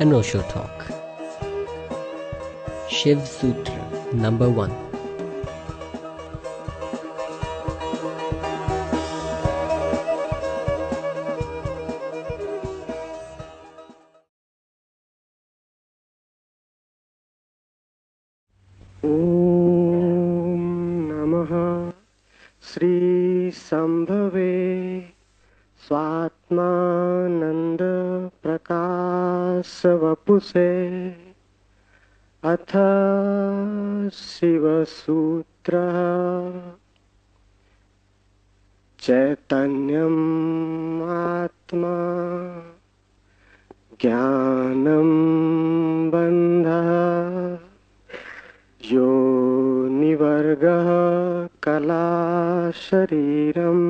अनोशो talk. Shiv सूत्र number 1। ओम नमः श्री संभवे स्वात्मानंद प्रकाश वपुषे अथ शिव सूत्र चैतन्यम आत्मा ज्ञानम बंधः योनिवर्गः कला शरीरम्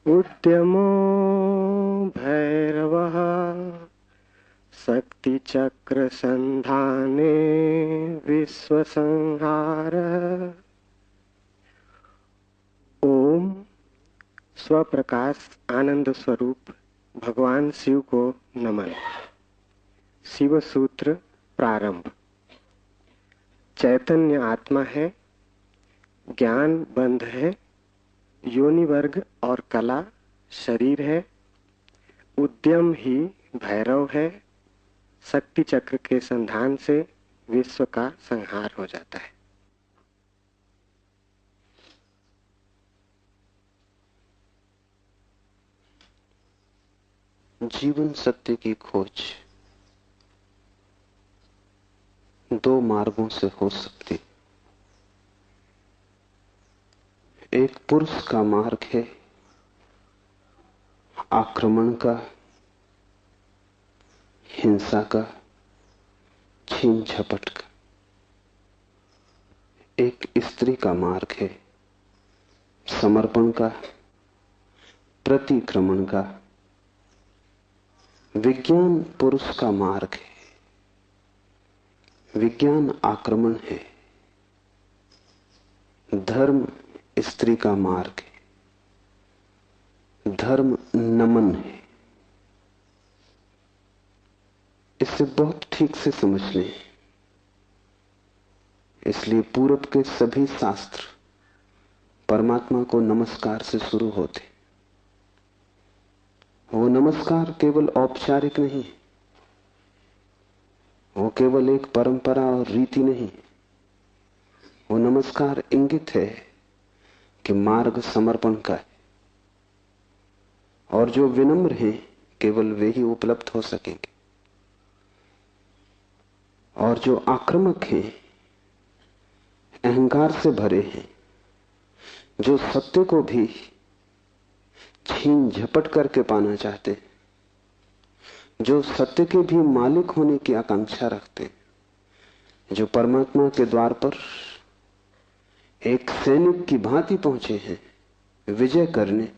उद्यमो भैरवः शक्तिचक्र संधाने विश्वसंहारः। ओम स्वप्रकाश आनंद स्वरूप भगवान शिव को नमन। शिव सूत्र प्रारंभ। चैतन्य आत्मा है, ज्ञान बंध है, योनि वर्ग और कला शरीर है, उद्यम ही भैरव है, शक्ति चक्र के संधान से विश्व का संहार हो जाता है। जीवन सत्य की खोज दो मार्गों से हो सकती। एक पुरुष का मार्ग है आक्रमण का, हिंसा का, छीन झपट का। एक स्त्री का मार्ग है समर्पण का, प्रतिक्रमण का। विज्ञान पुरुष का मार्ग है, विज्ञान आक्रमण है। धर्म स्त्री का मार्ग है, धर्म नमन है। इसे बहुत ठीक से समझ लें। इसलिए पूरब के सभी शास्त्र परमात्मा को नमस्कार से शुरू होते। वो नमस्कार केवल औपचारिक नहीं, वो केवल एक परंपरा और रीति नहीं। वो नमस्कार इंगित है कि मार्ग समर्पण का है, और जो विनम्र हैं केवल वे ही उपलब्ध हो सकेंगे, और जो आक्रामक हैं, अहंकार से भरे हैं, जो सत्य को भी छीन झपट करके पाना चाहते हैं, जो सत्य के भी मालिक होने की आकांक्षा रखते हैं, जो परमात्मा के द्वार पर एक सैनिक की भांति पहुंचे हैं विजय करने,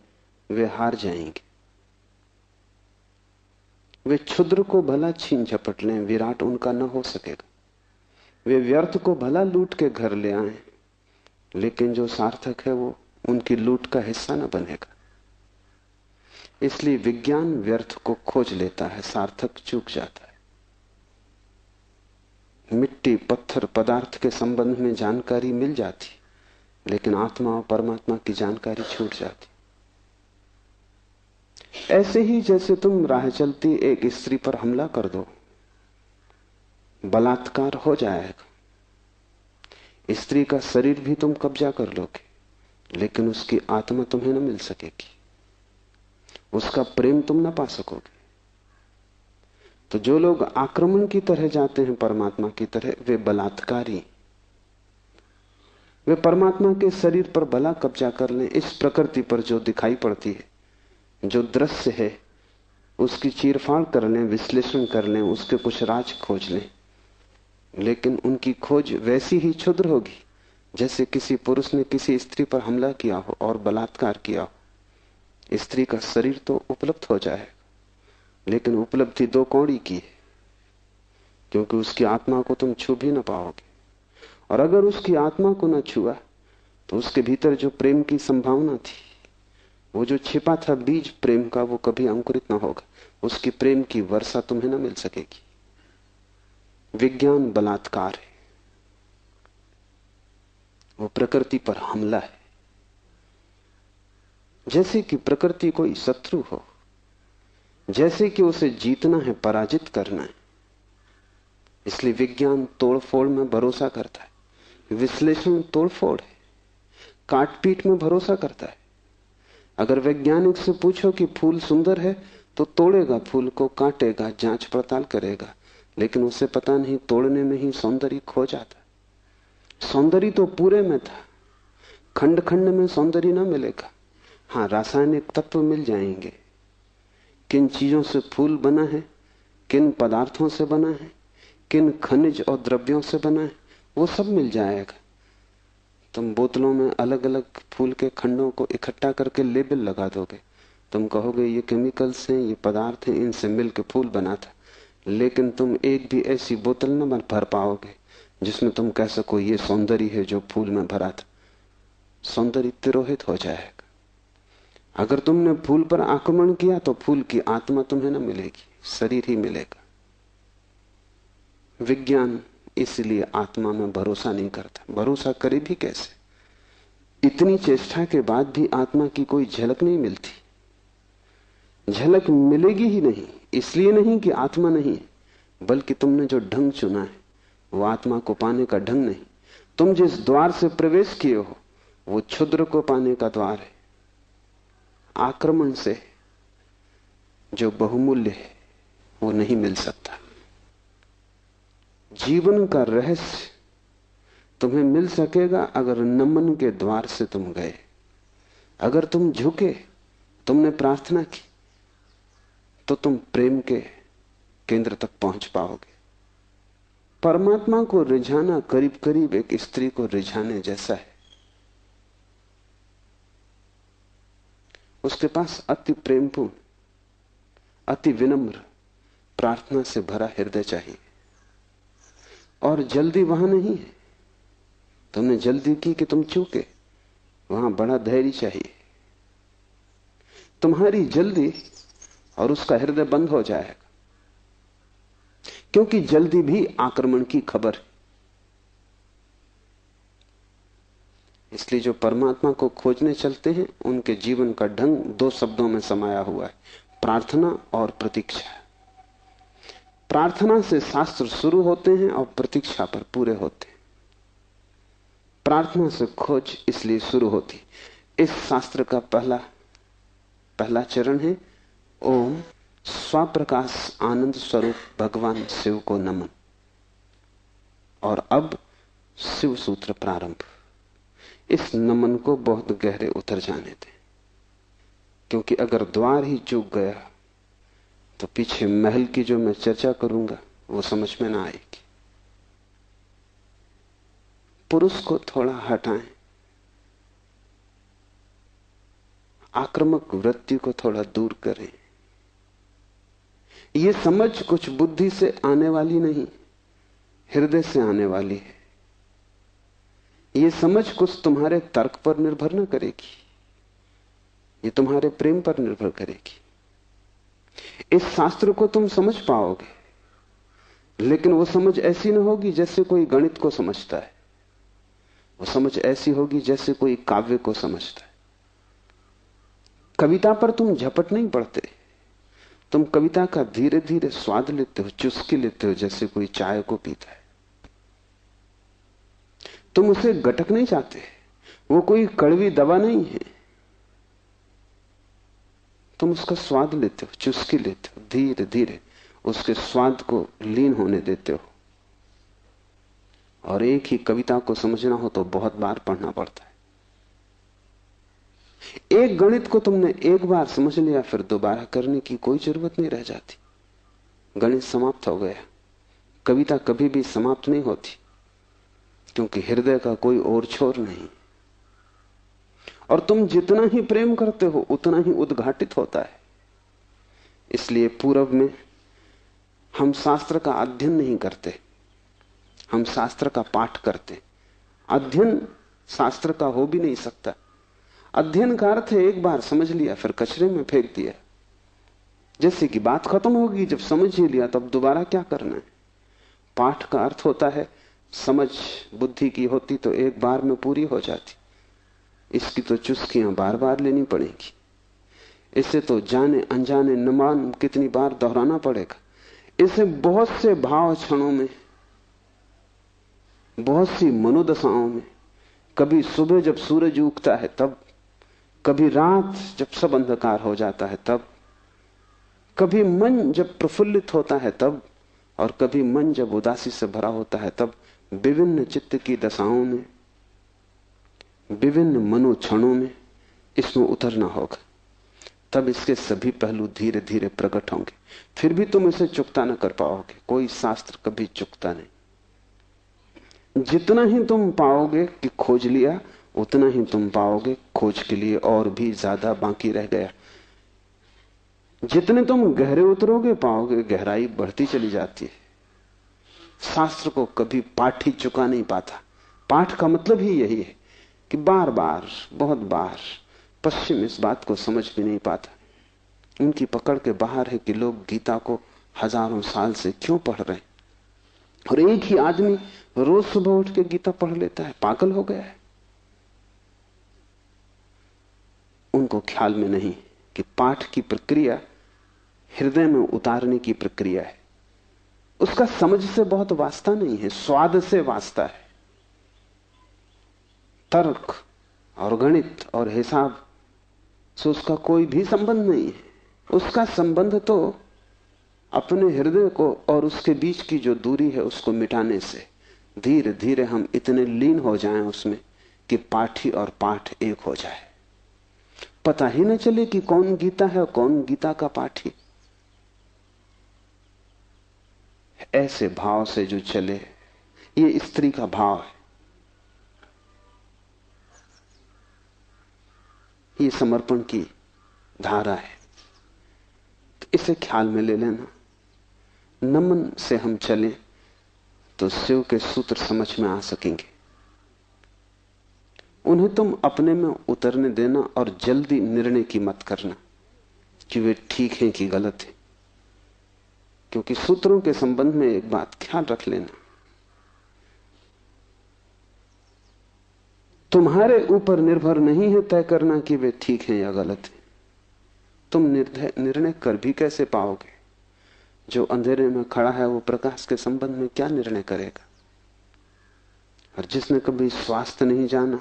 वे हार जाएंगे। वे क्षुद्र को भला छीन झपट लें, विराट उनका न हो सकेगा। वे व्यर्थ को भला लूट के घर ले आए, लेकिन जो सार्थक है वो उनकी लूट का हिस्सा न बनेगा। इसलिए विज्ञान व्यर्थ को खोज लेता है, सार्थक चूक जाता है। मिट्टी, पत्थर, पदार्थ के संबंध में जानकारी मिल जाती, लेकिन आत्मा और परमात्मा की जानकारी छूट जाती। ऐसे ही जैसे तुम राह चलती एक स्त्री पर हमला कर दो, बलात्कार हो जाएगा। स्त्री का शरीर भी तुम कब्जा कर लोगे, लेकिन उसकी आत्मा तुम्हें न मिल सकेगी, उसका प्रेम तुम न पा सकोगे। तो जो लोग आक्रमण की तरह जाते हैं परमात्मा की तरह, वे बलात्कारी। वे परमात्मा के शरीर पर भला कब्जा कर लें, इस प्रकृति पर जो दिखाई पड़ती है, जो दृश्य है, उसकी चीरफाड़ कर लें, विश्लेषण कर लें, उसके कुछ राज खोज लें, लेकिन उनकी खोज वैसी ही क्षुद्र होगी जैसे किसी पुरुष ने किसी स्त्री पर हमला किया हो और बलात्कार किया हो। स्त्री का शरीर तो उपलब्ध हो जाएगा, लेकिन उपलब्धि दो कौड़ी की है, क्योंकि उसकी आत्मा को तुम छू भी ना पाओगे। और अगर उसकी आत्मा को न छुआ तो उसके भीतर जो प्रेम की संभावना थी, वो जो छिपा था बीज प्रेम का, वो कभी अंकुरित ना होगा। उसकी प्रेम की वर्षा तुम्हें न मिल सकेगी। विज्ञान बलात्कार है, वो प्रकृति पर हमला है। जैसे कि प्रकृति कोई शत्रु हो, जैसे कि उसे जीतना है, पराजित करना है। इसलिए विज्ञान तोड़फोड़ में भरोसा करता है, विश्लेषण तोड़फोड़ है, काटपीट में भरोसा करता है। अगर वैज्ञानिक से पूछो कि फूल सुंदर है तो तोड़ेगा फूल को, काटेगा, जांच पड़ताल करेगा, लेकिन उसे पता नहीं तोड़ने में ही सौंदर्य खो जाता। सौंदर्य तो पूरे में था, खंड खंड में सौंदर्य ना मिलेगा। हां, रासायनिक तत्व मिल जाएंगे, किन चीजों से फूल बना है, किन पदार्थों से बना है, किन खनिज और द्रव्यों से बना है, वो सब मिल जाएगा। तुम बोतलों में अलग अलग फूल के खंडों को इकट्ठा करके लेबल लगा दोगे, तुम कहोगे ये केमिकल्स हैं, ये पदार्थ हैं, इनसे मिलकर फूल बना था। लेकिन तुम एक भी ऐसी बोतल न भर पाओगे जिसमें तुम कह सको ये सौंदर्य है जो फूल में भरा था। सौंदर्य तिरोहित हो जाएगा। अगर तुमने फूल पर आक्रमण किया तो फूल की आत्मा तुम्हें न मिलेगी, शरीर ही मिलेगा। विज्ञान इसलिए आत्मा में भरोसा नहीं करता। भरोसा करे भी कैसे? इतनी चेष्टा के बाद भी आत्मा की कोई झलक नहीं मिलती। झलक मिलेगी ही नहीं, इसलिए नहीं कि आत्मा नहीं है, बल्कि तुमने जो ढंग चुना है वो आत्मा को पाने का ढंग नहीं। तुम जिस द्वार से प्रवेश किए हो वो क्षुद्र को पाने का द्वार है। आक्रमण से जो बहुमूल्य है वो नहीं मिल सकता। जीवन का रहस्य तुम्हें मिल सकेगा अगर नमन के द्वार से तुम गए, अगर तुम झुके, तुमने प्रार्थना की, तो तुम प्रेम के केंद्र तक पहुंच पाओगे। परमात्मा को रिझाना करीब करीब एक स्त्री को रिझाने जैसा है। उसके पास अति प्रेमपूर्ण, अति विनम्र, प्रार्थना से भरा हृदय चाहिए। और जल्दी वहां नहीं है। तुमने जल्दी की कि तुम चूके, वहां बड़ा धैर्य चाहिए। तुम्हारी जल्दी और उसका हृदय बंद हो जाएगा, क्योंकि जल्दी भी आक्रमण की खबर है। इसलिए जो परमात्मा को खोजने चलते हैं उनके जीवन का ढंग दो शब्दों में समाया हुआ है, प्रार्थना और प्रतीक्षा। प्रार्थना से शास्त्र शुरू होते हैं और प्रतीक्षा पर पूरे होते हैं। प्रार्थना से खोज इसलिए शुरू होती। इस शास्त्र का पहला चरण है ओम स्वप्रकाश आनंद स्वरूप भगवान शिव को नमन। और अब शिव सूत्र प्रारंभ। इस नमन को बहुत गहरे उतर जाने दें, क्योंकि अगर द्वार ही चूक गया तो पीछे महल की जो मैं चर्चा करूंगा वो समझ में ना आएगी। पुरुष को थोड़ा हटाएं, आक्रामक वृत्ति को थोड़ा दूर करें। ये समझ कुछ बुद्धि से आने वाली नहीं, हृदय से आने वाली है। ये समझ कुछ तुम्हारे तर्क पर निर्भर न करेगी, ये तुम्हारे प्रेम पर निर्भर करेगी। इस शास्त्र को तुम समझ पाओगे, लेकिन वो समझ ऐसी न होगी जैसे कोई गणित को समझता है। वो समझ ऐसी होगी जैसे कोई काव्य को समझता है। कविता पर तुम झपट नहीं पड़ते, तुम कविता का धीरे धीरे स्वाद लेते हो, चुस्की लेते हो, जैसे कोई चाय को पीता है। तुम उसे गटक नहीं चाहते, वो कोई कड़वी दवा नहीं है। तुम उसका स्वाद लेते हो, चुस्की लेते हो, धीरे धीरे उसके स्वाद को लीन होने देते हो। और एक ही कविता को समझना हो तो बहुत बार पढ़ना पड़ता है। एक गणित को तुमने एक बार समझ लिया, फिर दोबारा करने की कोई जरूरत नहीं रह जाती। गणित समाप्त हो गया। कविता कभी भी समाप्त नहीं होती, क्योंकि हृदय का कोई और छोर नहीं। और तुम जितना ही प्रेम करते हो उतना ही उद्घाटित होता है। इसलिए पूर्व में हम शास्त्र का अध्ययन नहीं करते, हम शास्त्र का पाठ करते। अध्ययन शास्त्र का हो भी नहीं सकता। अध्ययन का अर्थ है एक बार समझ लिया फिर कचरे में फेंक दिया। जैसे कि बात खत्म होगी, जब समझ ही लिया तब दोबारा क्या करना है। पाठ का अर्थ होता है समझ बुद्धि की होती तो एक बार में पूरी हो जाती, इसकी तो चुस्कियां बार बार लेनी पड़ेगी। इसे तो जाने अनजाने न मालूम कितनी बार दोहराना पड़ेगा। इसे बहुत से भाव क्षणों में, बहुत सी मनोदशाओं में, कभी सुबह जब सूरज उगता है तब, कभी रात जब सब अंधकार हो जाता है तब, कभी मन जब प्रफुल्लित होता है तब, और कभी मन जब उदासी से भरा होता है तब, विभिन्न चित्त की दशाओं में, विभिन्न मनोक्षणों में इसमें उतरना होगा। तब इसके सभी पहलू धीरे धीरे प्रकट होंगे। फिर भी तुम इसे चुकता न कर पाओगे। कोई शास्त्र कभी चुकता नहीं। जितना ही तुम पाओगे कि खोज लिया, उतना ही तुम पाओगे खोज के लिए और भी ज्यादा बाकी रह गया। जितने तुम गहरे उतरोगे पाओगे गहराई बढ़ती चली जाती है। शास्त्र को कभी पाठ ही चुका नहीं पाता। पाठ का मतलब ही यही है कि बार बार, बहुत बार। पश्चिम इस बात को समझ भी नहीं पाता। उनकी पकड़ के बाहर है कि लोग गीता को हजारों साल से क्यों पढ़ रहे हैं, और एक ही आदमी रोज सुबह उठ के गीता पढ़ लेता है। पागल हो गया है। उनको ख्याल में नहीं कि पाठ की प्रक्रिया हृदय में उतारने की प्रक्रिया है। उसका समझ से बहुत वास्ता नहीं है, स्वाद से वास्ता है। तर्क और गणित और हिसाब से उसका कोई भी संबंध नहीं है। उसका संबंध तो अपने हृदय को और उसके बीच की जो दूरी है उसको मिटाने से। धीरे धीरे हम इतने लीन हो जाएं उसमें कि पाठी और पाठ एक हो जाए। पता ही न चले कि कौन गीता है और कौन गीता का पाठी। ऐसे भाव से जो चले, ये स्त्री का भाव है, ये समर्पण की धारा है। तो इसे ख्याल में ले लेना। नमन से हम चलें तो शिव के सूत्र समझ में आ सकेंगे। उन्हें तुम अपने में उतरने देना और जल्दी निर्णय की मत करना कि वे ठीक हैं कि गलत है। क्योंकि सूत्रों के संबंध में एक बात ख्याल रख लेना, तुम्हारे ऊपर निर्भर नहीं है तय करना कि वे ठीक हैं या गलत हैं। तुम निर्णय कर भी कैसे पाओगे? जो अंधेरे में खड़ा है वो प्रकाश के संबंध में क्या निर्णय करेगा? और जिसने कभी स्वास्थ्य नहीं जाना,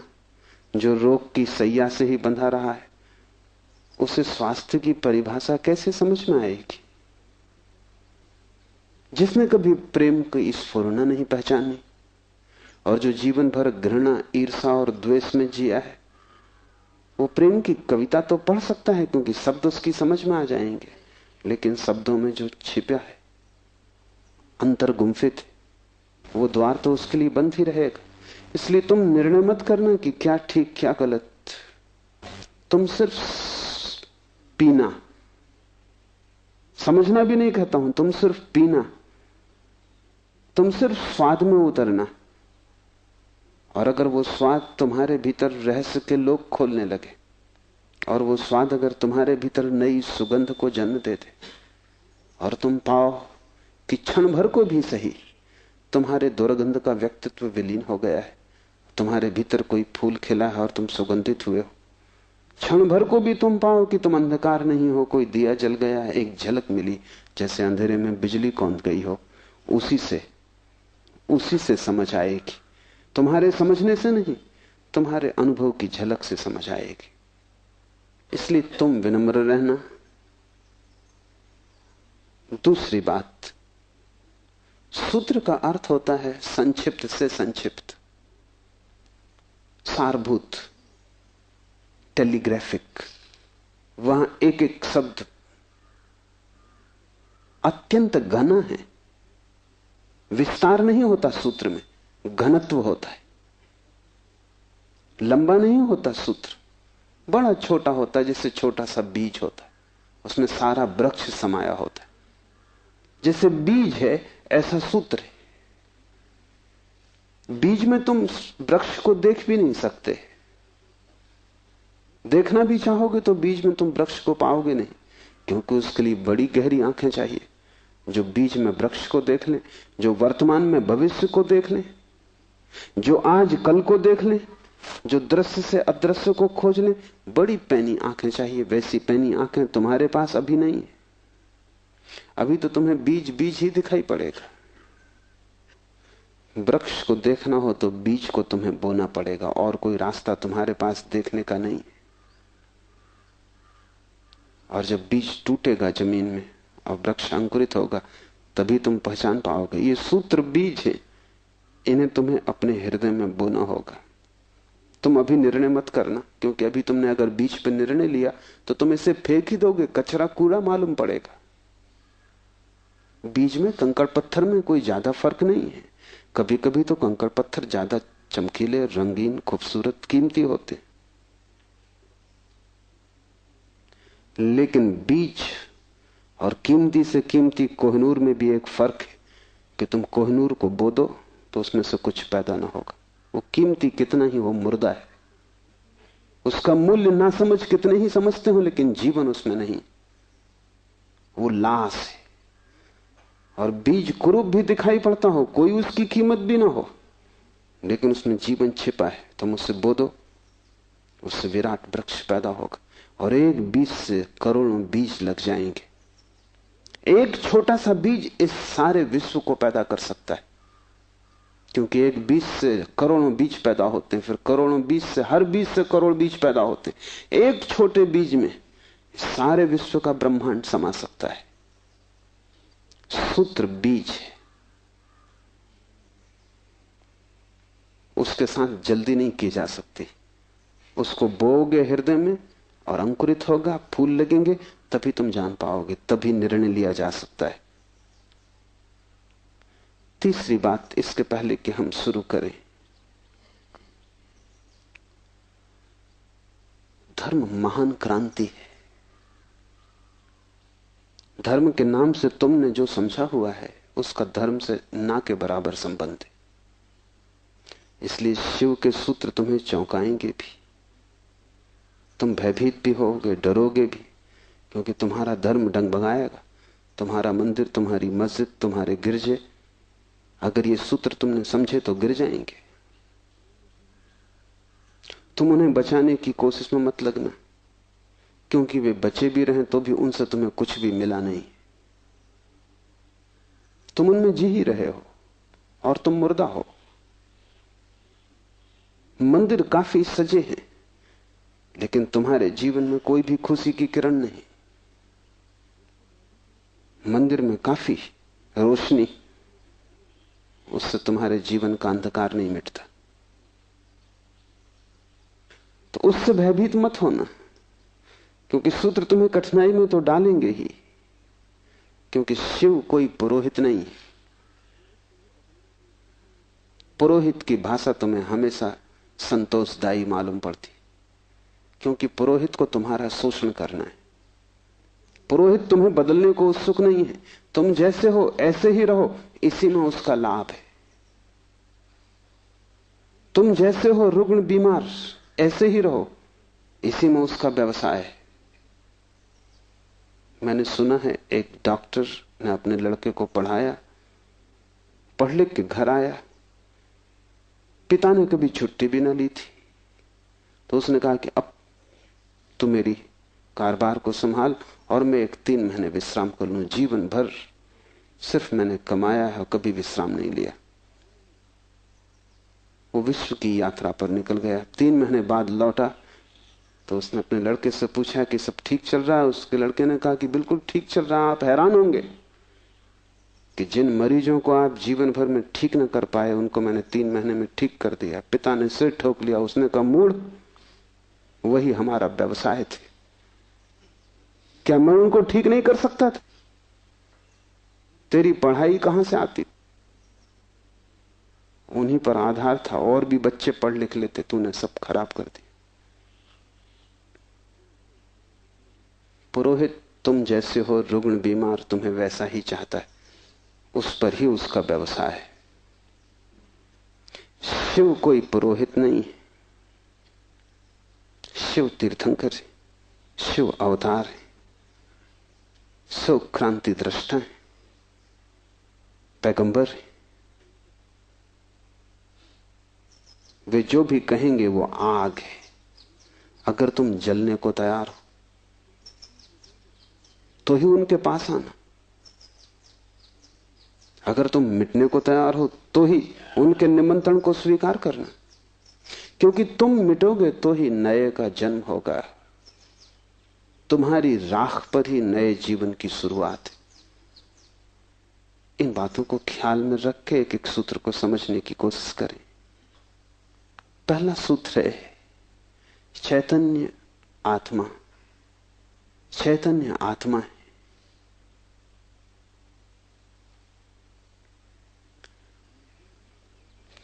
जो रोग की सैया से ही बंधा रहा है, उसे स्वास्थ्य की परिभाषा कैसे समझ में आएगी? जिसने कभी प्रेम की स्फुरना नहीं पहचानी और जो जीवन भर घृणा, ईर्षा और द्वेष में जिया है, वो प्रेम की कविता तो पढ़ सकता है क्योंकि शब्द उसकी समझ में आ जाएंगे, लेकिन शब्दों में जो छिपा है, अंतर गुम्फित है, वो द्वार तो उसके लिए बंद ही रहेगा। इसलिए तुम निर्णय मत करना कि क्या ठीक क्या गलत। तुम सिर्फ पीना, समझना भी नहीं कहता हूं, तुम सिर्फ पीना, तुम सिर्फ स्वाद में उतरना। और अगर वो स्वाद तुम्हारे भीतर रहस्य के लोग खोलने लगे और वो स्वाद अगर तुम्हारे भीतर नई सुगंध को जन्म दे दे और तुम पाओ कि क्षण भर को भी सही तुम्हारे दुर्गंध का व्यक्तित्व विलीन हो गया है, तुम्हारे भीतर कोई फूल खिला है और तुम सुगंधित हुए हो, क्षण भर को भी तुम पाओ कि तुम अंधकार नहीं हो, कोई दिया जल गया है, एक झलक मिली जैसे अंधेरे में बिजली कौंध गई हो, उसी से समझ आएगी। तुम्हारे समझने से नहीं, तुम्हारे अनुभव की झलक से समझ आएगी। इसलिए तुम विनम्र रहना। दूसरी बात, सूत्र का अर्थ होता है संक्षिप्त से संक्षिप्त, सारभूत, टेलीग्राफिक। वहां एक एक शब्द अत्यंत घना है। विस्तार नहीं होता सूत्र में, घनत्व होता है। लंबा नहीं होता सूत्र, बड़ा छोटा होता है, जैसे छोटा सा बीज होता है, उसमें सारा वृक्ष समाया होता है। जैसे बीज है ऐसा सूत्र है। बीज में तुम वृक्ष को देख भी नहीं सकते, देखना भी चाहोगे तो बीज में तुम वृक्ष को पाओगे नहीं, क्योंकि उसके लिए बड़ी गहरी आंखें चाहिए, जो बीज में वृक्ष को देख ले, जो वर्तमान में भविष्य को देख ले, जो आज कल को देख ले, जो दृश्य से अदृश्य को खोज ले। बड़ी पैनी आंखें चाहिए। वैसी पैनी आंखें तुम्हारे पास अभी नहीं है। अभी तो तुम्हें बीज बीज ही दिखाई पड़ेगा। वृक्ष को देखना हो तो बीज को तुम्हें बोना पड़ेगा, और कोई रास्ता तुम्हारे पास देखने का नहीं। और जब बीज टूटेगा जमीन में और वृक्ष अंकुरित होगा, तभी तुम पहचान पाओगे। ये सूत्र बीज है, इन्हें तुम्हें अपने हृदय में बोना होगा। तुम अभी निर्णय मत करना, क्योंकि अभी तुमने अगर बीज पर निर्णय लिया तो तुम इसे फेंक ही दोगे, कचरा कूड़ा मालूम पड़ेगा। बीज में कंकड़ पत्थर में कोई ज्यादा फर्क नहीं है। कभी कभी तो कंकड़ पत्थर ज्यादा चमकीले, रंगीन, खूबसूरत, कीमती होते, लेकिन बीज और कीमती से कीमती कोहिनूर में भी एक फर्क है कि तुम कोहिनूर को बो दो तो उसमें से कुछ पैदा ना होगा। वो कीमती कितना ही वो मुर्दा है, उसका मूल्य ना समझ कितने ही समझते हो, लेकिन जीवन उसमें नहीं, वो लाश है। और बीज कुरूप भी दिखाई पड़ता हो, कोई उसकी कीमत भी ना हो, लेकिन उसमें जीवन छिपा है। तुम उससे बो दो, उससे विराट वृक्ष पैदा होगा। और एक बीज से करोड़ों बीज लग जाएंगे। एक छोटा सा बीज इस सारे विश्व को पैदा कर सकता है, क्योंकि एक बीज से करोड़ों बीज पैदा होते हैं, फिर करोड़ों बीज से, हर बीज से करोड़ बीज पैदा होते हैं। एक छोटे बीज में सारे विश्व का ब्रह्मांड समा सकता है। सूत्र बीज है, उसके साथ जल्दी नहीं की जा सकती। उसको बोओगे हृदय में और अंकुरित होगा, फूल लगेंगे, तभी तुम जान पाओगे, तभी निर्णय लिया जा सकता है। तीसरी बात, इसके पहले कि हम शुरू करें, धर्म महान क्रांति है। धर्म के नाम से तुमने जो समझा हुआ है उसका धर्म से ना के बराबर संबंध है। इसलिए शिव के सूत्र तुम्हें चौंकाएंगे भी, तुम भयभीत भी होगे, डरोगे भी, क्योंकि तुम्हारा धर्म डगमगाएगा। तुम्हारा मंदिर, तुम्हारी मस्जिद, तुम्हारे गिरजे, अगर ये सूत्र तुमने समझे तो गिर जाएंगे। तुम उन्हें बचाने की कोशिश में मत लगना, क्योंकि वे बचे भी रहें तो भी उनसे तुम्हें कुछ भी मिला नहीं। तुम उनमें जी ही रहे हो और तुम मुर्दा हो। मंदिर काफी सजे हैं, लेकिन तुम्हारे जीवन में कोई भी खुशी की किरण नहीं। मंदिर में काफी रोशनी, उससे तुम्हारे जीवन का अंधकार नहीं मिटता। तो उससे भयभीत मत होना, क्योंकि सूत्र तुम्हें कठिनाई में तो डालेंगे ही, क्योंकि शिव कोई पुरोहित नहीं। पुरोहित की भाषा तुम्हें हमेशा संतोषदायी मालूम पड़ती, क्योंकि पुरोहित को तुम्हारा शोषण करना है। पुरोहित तुम्हें बदलने को उत्सुक नहीं है। तुम जैसे हो ऐसे ही रहो, इसी में उसका लाभ है। तुम जैसे हो रुग्ण बीमार, ऐसे ही रहो, इसी में उसका व्यवसाय है। मैंने सुना है एक डॉक्टर ने अपने लड़के को पढ़ाया, पढ़ लिख के घर आया, पिता ने कभी छुट्टी भी ना ली थी, तो उसने कहा कि अब तू मेरी कारोबार को संभाल और मैं 3 महीने विश्राम कर लूं। जीवन भर सिर्फ मैंने कमाया है और कभी विश्राम नहीं लिया। वो विश्व की यात्रा पर निकल गया। 3 महीने बाद लौटा तो उसने अपने लड़के से पूछा कि सब ठीक चल रहा है। उसके लड़के ने कहा कि बिल्कुल ठीक चल रहा है। आप हैरान होंगे कि जिन मरीजों को आप जीवन भर में ठीक न कर पाए, उनको मैंने 3 महीने में ठीक कर दिया। पिता ने सिर ठोक लिया। उसने कहा, मूढ़, वही हमारा व्यवसाय थे। क्या मैं उनको ठीक नहीं कर सकता था? तेरी पढ़ाई कहां से आती? उन्हीं पर आधार था, और भी बच्चे पढ़ लिख लेते, तूने सब खराब कर दिया। पुरोहित तुम जैसे हो रुग्ण बीमार, तुम्हें वैसा ही चाहता है, उस पर ही उसका व्यवसाय है। शिव कोई पुरोहित नहीं है, शिव तीर्थंकर है, शिव अवतार है। सो क्रांति दृष्टा है, पैगंबर है। वे जो भी कहेंगे वो आग है। अगर तुम जलने को तैयार हो तो ही उनके पास आना। अगर तुम मिटने को तैयार हो तो ही उनके निमंत्रण को स्वीकार करना, क्योंकि तुम मिटोगे तो ही नए का जन्म होगा। तुम्हारी राख पर ही नए जीवन की शुरुआत है। इन बातों को ख्याल में रख के एक एक सूत्र को समझने की कोशिश करें। पहला सूत्र है चैतन्य आत्मा। चैतन्य आत्मा है।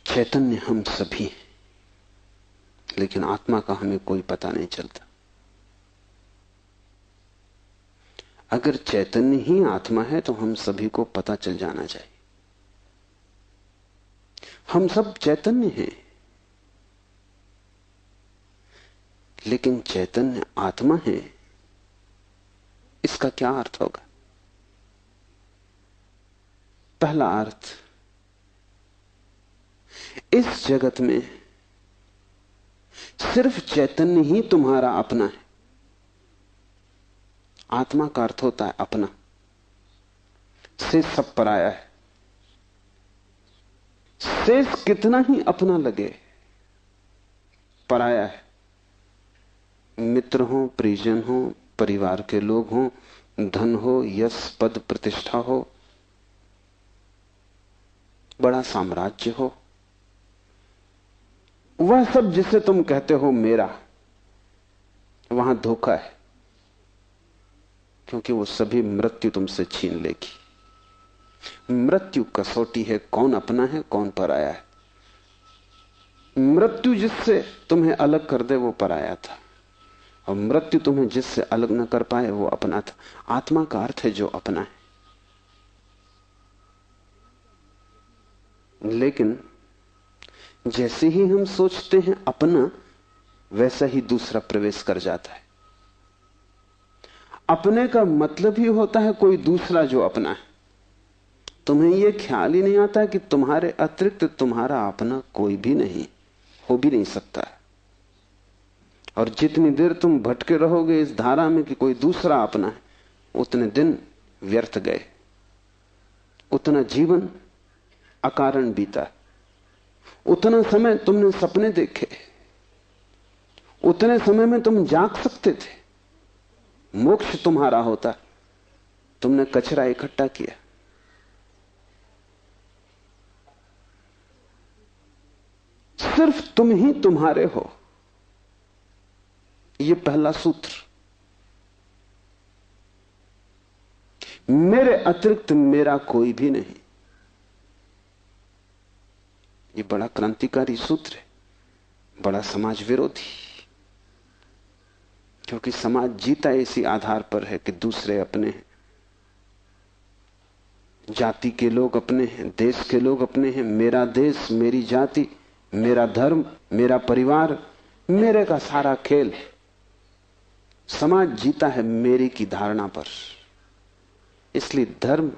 चैतन्य हम सभी हैं, लेकिन आत्मा का हमें कोई पता नहीं चलता। अगर चैतन्य ही आत्मा है तो हम सभी को पता चल जाना चाहिए। हम सब चैतन्य हैं, लेकिन चैतन्य आत्मा है, इसका क्या अर्थ होगा? पहला अर्थ, इस जगत में सिर्फ चैतन्य ही तुम्हारा अपना है। आत्मा का अर्थ होता है अपना, शेष सब पराया है। शेष कितना ही अपना लगे, पराया है। मित्र हो, परिजन हो, परिवार के लोग हो, धन हो, यश पद प्रतिष्ठा हो, बड़ा साम्राज्य हो, वह सब जिसे तुम कहते हो मेरा, वहां धोखा है, क्योंकि वो सभी मृत्यु तुमसे छीन लेगी। मृत्यु कसौटी है, कौन अपना है कौन पराया है। मृत्यु जिससे तुम्हें अलग कर दे वो पराया था, और मृत्यु तुम्हें जिससे अलग न कर पाए वो अपना था। आत्मा का अर्थ है जो अपना है। लेकिन जैसे ही हम सोचते हैं अपना, वैसा ही दूसरा प्रवेश कर जाता है। अपने का मतलब ही होता है कोई दूसरा जो अपना है। तुम्हें यह ख्याल ही नहीं आता कि तुम्हारे अतिरिक्त तुम्हारा अपना कोई भी नहीं, हो भी नहीं सकता। और जितनी देर तुम भटके रहोगे इस धारा में कि कोई दूसरा अपना है, उतने दिन व्यर्थ गए, उतना जीवन अकारण बीता। उतना समय तुमने सपने देखे, उतने समय में तुम जाग सकते थे, मोक्ष तुम्हारा होता, तुमने कचरा इकट्ठा किया। सिर्फ तुम ही तुम्हारे हो, यह पहला सूत्र। मेरे अतिरिक्त मेरा कोई भी नहीं। यह बड़ा क्रांतिकारी सूत्र है, बड़ा समाज विरोधी, क्योंकि समाज जीता इसी आधार पर है कि दूसरे अपने हैं, जाति के लोग अपने हैं, देश के लोग अपने हैं। मेरा देश, मेरी जाति, मेरा धर्म, मेरा परिवार, मेरे का सारा खेल। समाज जीता है मेरी की धारणा पर। इसलिए धर्म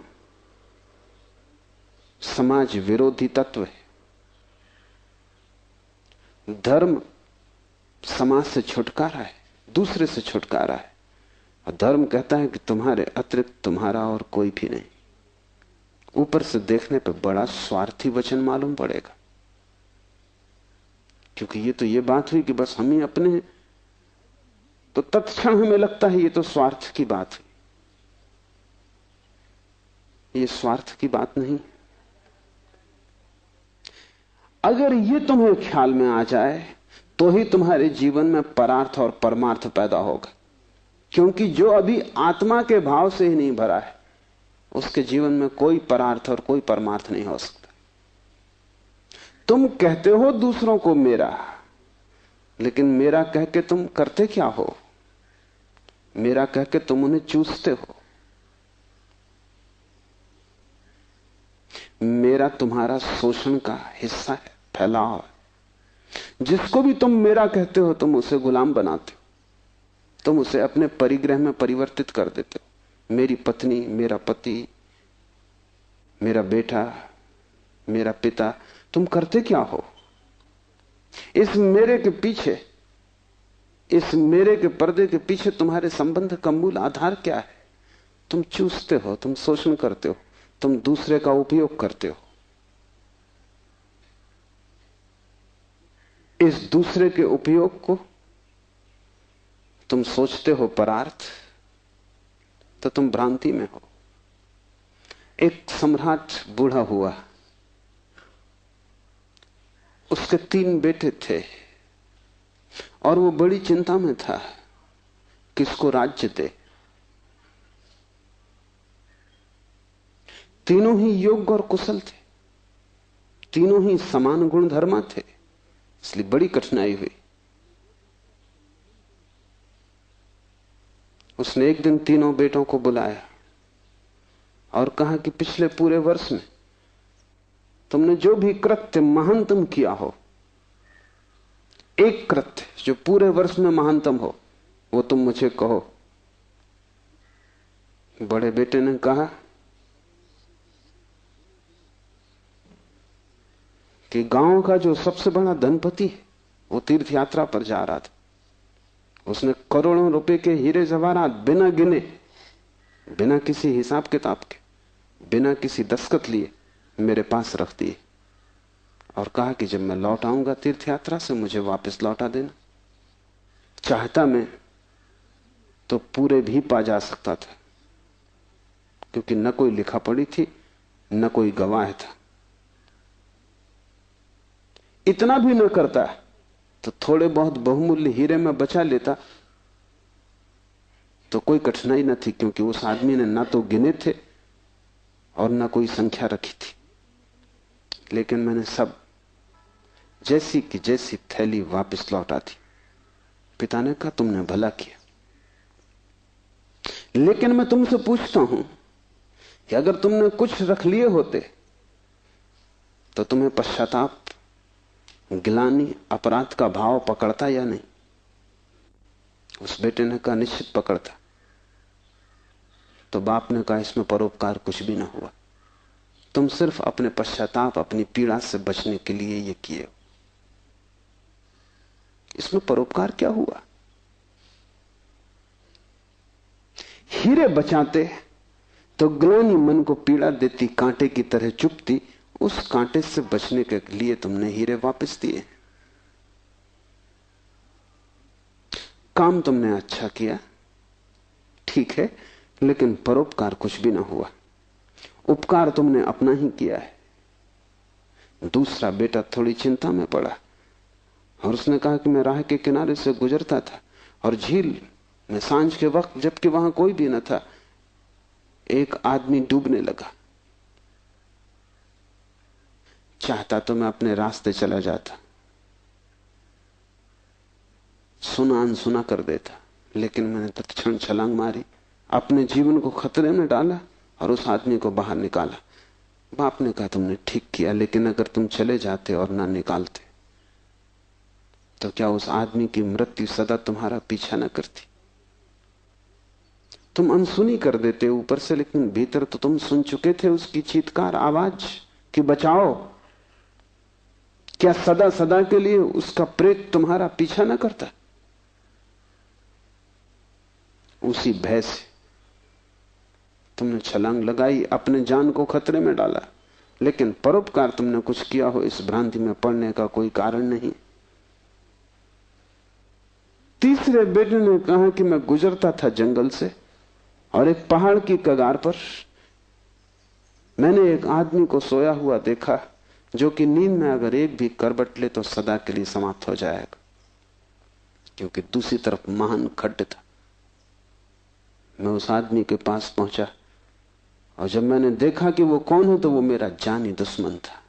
समाज विरोधी तत्व है। धर्म समाज से छुटकारा है, दूसरे से छुटकारा है। और धर्म कहता है कि तुम्हारे अतिरिक्त तुम्हारा और कोई भी नहीं। ऊपर से देखने पर बड़ा स्वार्थी वचन मालूम पड़ेगा, क्योंकि ये बात हुई कि बस हम ही अपने हैं, तो तत्क्षण हमें लगता है ये तो स्वार्थ की बात हुई। ये स्वार्थ की बात नहीं। अगर ये तुम्हें ख्याल में आ जाए तो ही तुम्हारे जीवन में परार्थ और परमार्थ पैदा होगा, क्योंकि जो अभी आत्मा के भाव से ही नहीं भरा है, उसके जीवन में कोई परार्थ और कोई परमार्थ नहीं हो सकता। तुम कहते हो दूसरों को मेरा, लेकिन मेरा कह के तुम करते क्या हो? मेरा कह के तुम उन्हें चूसते हो। मेरा तुम्हारा शोषण का हिस्सा है, फैलाव है। जिसको भी तुम मेरा कहते हो, तुम उसे गुलाम बनाते हो, तुम उसे अपने परिग्रह में परिवर्तित कर देते हो। मेरी पत्नी, मेरा पति, मेरा बेटा, मेरा पिता, तुम करते क्या हो? इस मेरे के पीछे, इस मेरे के पर्दे के पीछे तुम्हारे संबंध का मूल आधार क्या है? तुम चूसते हो, तुम शोषण करते हो, तुम दूसरे का उपयोग करते हो। इस दूसरे के उपयोग को तुम सोचते हो परार्थ, तो तुम भ्रांति में हो। एक सम्राट बूढ़ा हुआ, उसके 3 बेटे थे और वो बड़ी चिंता में था किसको राज्य दे। तीनों ही योग्य और कुशल थे, तीनों ही समान गुणधर्मा थे, इसलिए बड़ी कठिनाई हुई। उसने एक दिन तीनों बेटों को बुलाया और कहा कि पिछले पूरे वर्ष में तुमने जो भी कृत्य महानतम किया हो, एक कृत्य जो पूरे वर्ष में महानतम हो, वो तुम मुझे कहो। बड़े बेटे ने कहा कि गांव का जो सबसे बड़ा धनपति है वो तीर्थ यात्रा पर जा रहा था। उसने करोड़ों रुपए के हीरे जवाहरात बिना गिने, बिना किसी हिसाब किताब के, बिना किसी दस्तखत लिए मेरे पास रख दिए और कहा कि जब मैं लौट आऊंगा तीर्थ यात्रा से मुझे वापस लौटा देना। चाहता मैं तो पूरे भी पा जा सकता था, क्योंकि न कोई लिखा पड़ी थी, न कोई गवाह था। इतना भी न करता तो थोड़े बहुत बहुमूल्य हीरे में बचा लेता तो कोई कठिनाई न थी, क्योंकि उस आदमी ने ना तो गिने थे और ना कोई संख्या रखी थी। लेकिन मैंने सब जैसी की जैसी थैली वापस लौटा दी। पिता ने कहा तुमने भला किया, लेकिन मैं तुमसे पूछता हूं कि अगर तुमने कुछ रख लिए होते तो तुम्हें पश्चाताप, गिलानी, अपराध का भाव पकड़ता या नहीं? उस बेटे ने कहा निश्चित पकड़ता। तो बाप ने कहा इसमें परोपकार कुछ भी ना हुआ, तुम सिर्फ अपने पश्चाताप, अपनी पीड़ा से बचने के लिए ये किए हो। इसमें परोपकार क्या हुआ? हीरे बचाते तो ग्लानि मन को पीड़ा देती, कांटे की तरह चुभती, उस कांटे से बचने के लिए तुमने हीरे वापस दिए। काम तुमने अच्छा किया, ठीक है, लेकिन परोपकार कुछ भी ना हुआ। उपकार तुमने अपना ही किया है। दूसरा बेटा थोड़ी चिंता में पड़ा और उसने कहा कि मैं राह के किनारे से गुजरता था और झील में सांझ के वक्त, जबकि वहां कोई भी न था, एक आदमी डूबने लगा। चाहता तो मैं अपने रास्ते चला जाता, सुना अनसुना कर देता, लेकिन मैंने तत्क्षण छलांग मारी, अपने जीवन को खतरे में डाला और उस आदमी को बाहर निकाला। बाप ने कहा तुमने ठीक किया, लेकिन अगर तुम चले जाते और ना निकालते तो क्या उस आदमी की मृत्यु सदा तुम्हारा पीछा न करती? तुम अनसुनी कर देते ऊपर से, लेकिन भीतर तो तुम सुन चुके थे उसकी चीत्कार आवाज कि बचाओ। क्या सदा सदा के लिए उसका प्रेत तुम्हारा पीछा न करता? उसी भय से तुमने छलांग लगाई, अपने जान को खतरे में डाला, लेकिन परोपकार तुमने कुछ किया हो इस भ्रांति में पड़ने का कोई कारण नहीं। तीसरे बेटे ने कहा कि मैं गुजरता था जंगल से और एक पहाड़ की कगार पर मैंने एक आदमी को सोया हुआ देखा, जो कि नींद में अगर एक भी करवट ले तो सदा के लिए समाप्त हो जाएगा, क्योंकि दूसरी तरफ महान खड्ड था। मैं उस आदमी के पास पहुंचा और जब मैंने देखा कि वो कौन है तो वो मेरा जानी दुश्मन था।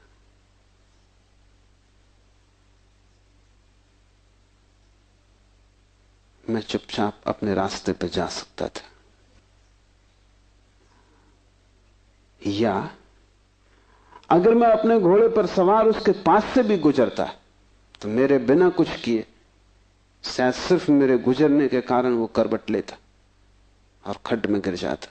मैं चुपचाप अपने रास्ते पे जा सकता था, या अगर मैं अपने घोड़े पर सवार उसके पास से भी गुजरता तो मेरे बिना कुछ किए शायद सिर्फ मेरे गुजरने के कारण वो करवट लेता और खड्ड में गिर जाता।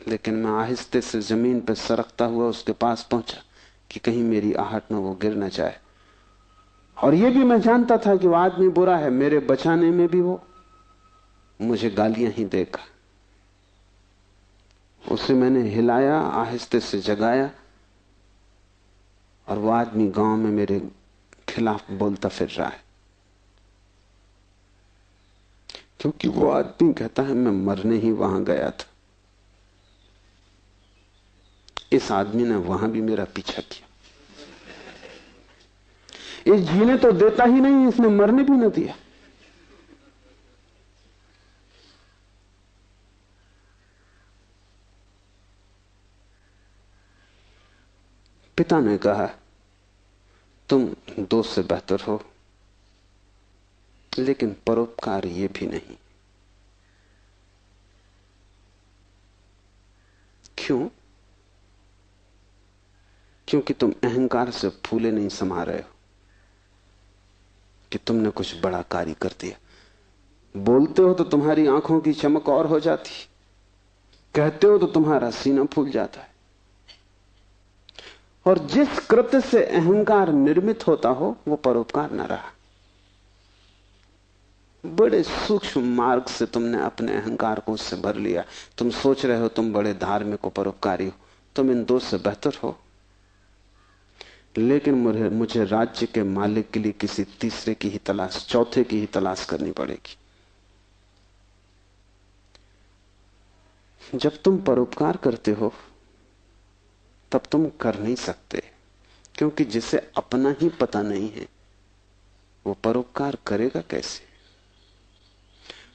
लेकिन मैं आहिस्ते से जमीन पर सरकता हुआ उसके पास पहुंचा कि कहीं मेरी आहट में वो गिर न जाए। और ये भी मैं जानता था कि वो आदमी बुरा है, मेरे बचाने में भी वो मुझे गालियां ही देगा। उसे मैंने हिलाया, आहिस्ते से जगाया, और वो आदमी गांव में मेरे खिलाफ बोलता फिर रहा है, क्योंकि वो आदमी कहता है मैं मरने ही वहां गया था। इस आदमी ने वहां भी मेरा पीछा किया। इस जीने तो देता ही नहीं, इसने मरने भी न दिया। पिता ने कहा तुम दोस्त से बेहतर हो, लेकिन परोपकार ये भी नहीं। क्यों? क्योंकि तुम अहंकार से फूले नहीं समा रहे हो कि तुमने कुछ बड़ा कार्य कर दिया। बोलते हो तो तुम्हारी आंखों की चमक और हो जाती, कहते हो तो तुम्हारा सीना फूल जाता है। और जिस कृत्य से अहंकार निर्मित होता हो वो परोपकार न रहा। बड़े सूक्ष्म मार्ग से तुमने अपने अहंकार को उससे भर लिया। तुम सोच रहे हो तुम बड़े धार्मिक हो, परोपकारी हो, तुम इन दो से बेहतर हो। लेकिन मुझे राज्य के मालिक के लिए किसी तीसरे की ही तलाश, चौथे की ही तलाश करनी पड़ेगी। जब तुम परोपकार करते हो तब तुम कर नहीं सकते, क्योंकि जिसे अपना ही पता नहीं है वो परोपकार करेगा कैसे?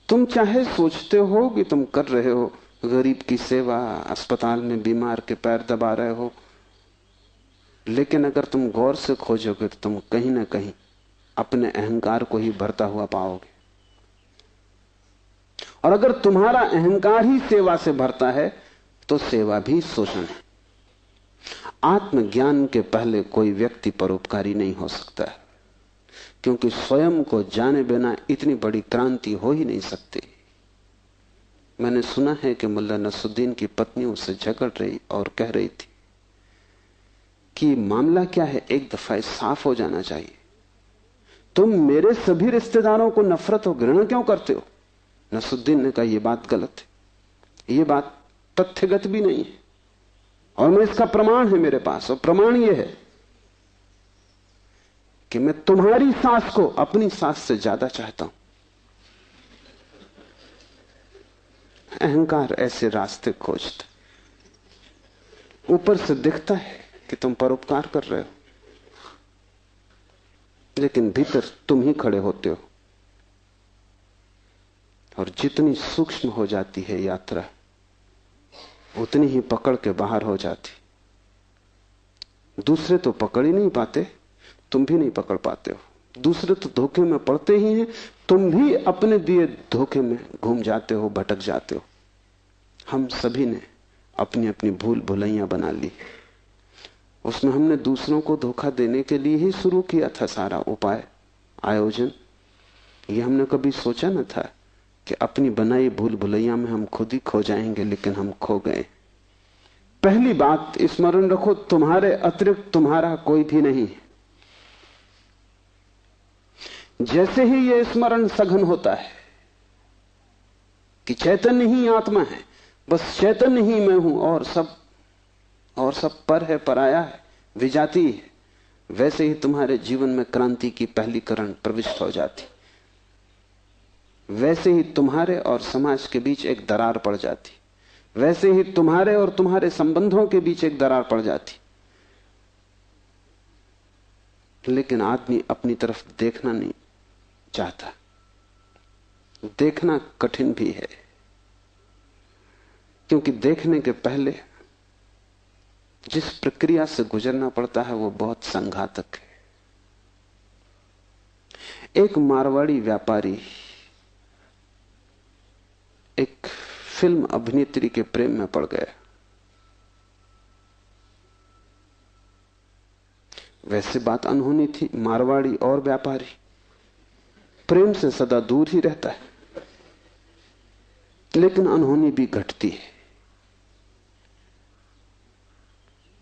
तुम चाहे सोचते हो कि तुम कर रहे हो गरीब की सेवा, अस्पताल में बीमार के पैर दबा रहे हो, लेकिन अगर तुम गौर से खोजोगे तो तुम कहीं ना कहीं अपने अहंकार को ही भरता हुआ पाओगे। और अगर तुम्हारा अहंकार ही सेवा से भरता है तो सेवा भी शोषण है। आत्मज्ञान के पहले कोई व्यक्ति परोपकारी नहीं हो सकता है, क्योंकि स्वयं को जाने बिना इतनी बड़ी क्रांति हो ही नहीं सकती। मैंने सुना है कि मुल्ला नसरुद्दीन की पत्नी उससे झगड़ रही और कह रही थी कि मामला क्या है, एक दफा साफ हो जाना चाहिए। तुम मेरे सभी रिश्तेदारों को नफरत और घृणा क्यों करते हो? नसरुद्दीन ने कहा यह बात गलत है, यह बात तथ्यगत भी नहीं है, और मैं इसका प्रमाण है मेरे पास। और प्रमाण यह है कि मैं तुम्हारी सास को अपनी सास से ज्यादा चाहता हूं। अहंकार ऐसे रास्ते खोजता, ऊपर से दिखता है कि तुम परोपकार कर रहे हो, लेकिन भीतर तुम ही खड़े होते हो। और जितनी सूक्ष्म हो जाती है यात्रा, उतनी ही पकड़ के बाहर हो जाती। दूसरे तो पकड़ ही नहीं पाते, तुम भी नहीं पकड़ पाते हो। दूसरे तो धोखे में पड़ते ही हैं, तुम भी अपने दिए धोखे में घूम जाते हो, भटक जाते हो। हम सभी ने अपनी अपनी भूल भुलैया बना ली। उसमें हमने दूसरों को धोखा देने के लिए ही शुरू किया था सारा उपाय, आयोजन। ये हमने कभी सोचा न था कि अपनी बनाई भूल भुलैया में हम खुद ही खो जाएंगे, लेकिन हम खो गए। पहली बात स्मरण रखो, तुम्हारे अतिरिक्त तुम्हारा कोई भी नहीं है। जैसे ही यह स्मरण सघन होता है कि चैतन्य ही आत्मा है, बस चैतन्य ही मैं हूं, और सब पर है, पराया है, विजाती है, वैसे ही तुम्हारे जीवन में क्रांति की पहली किरण प्रविष्ट हो जाती। वैसे ही तुम्हारे और समाज के बीच एक दरार पड़ जाती। वैसे ही तुम्हारे और तुम्हारे संबंधों के बीच एक दरार पड़ जाती। लेकिन आदमी अपनी तरफ देखना नहीं चाहता। देखना कठिन भी है, क्योंकि देखने के पहले जिस प्रक्रिया से गुजरना पड़ता है वो बहुत संघातक है। एक मारवाड़ी व्यापारी एक फिल्म अभिनेत्री के प्रेम में पड़ गया। वैसे बात अनहोनी थी, मारवाड़ी और व्यापारी प्रेम से सदा दूर ही रहता है, लेकिन अनहोनी भी घटती है।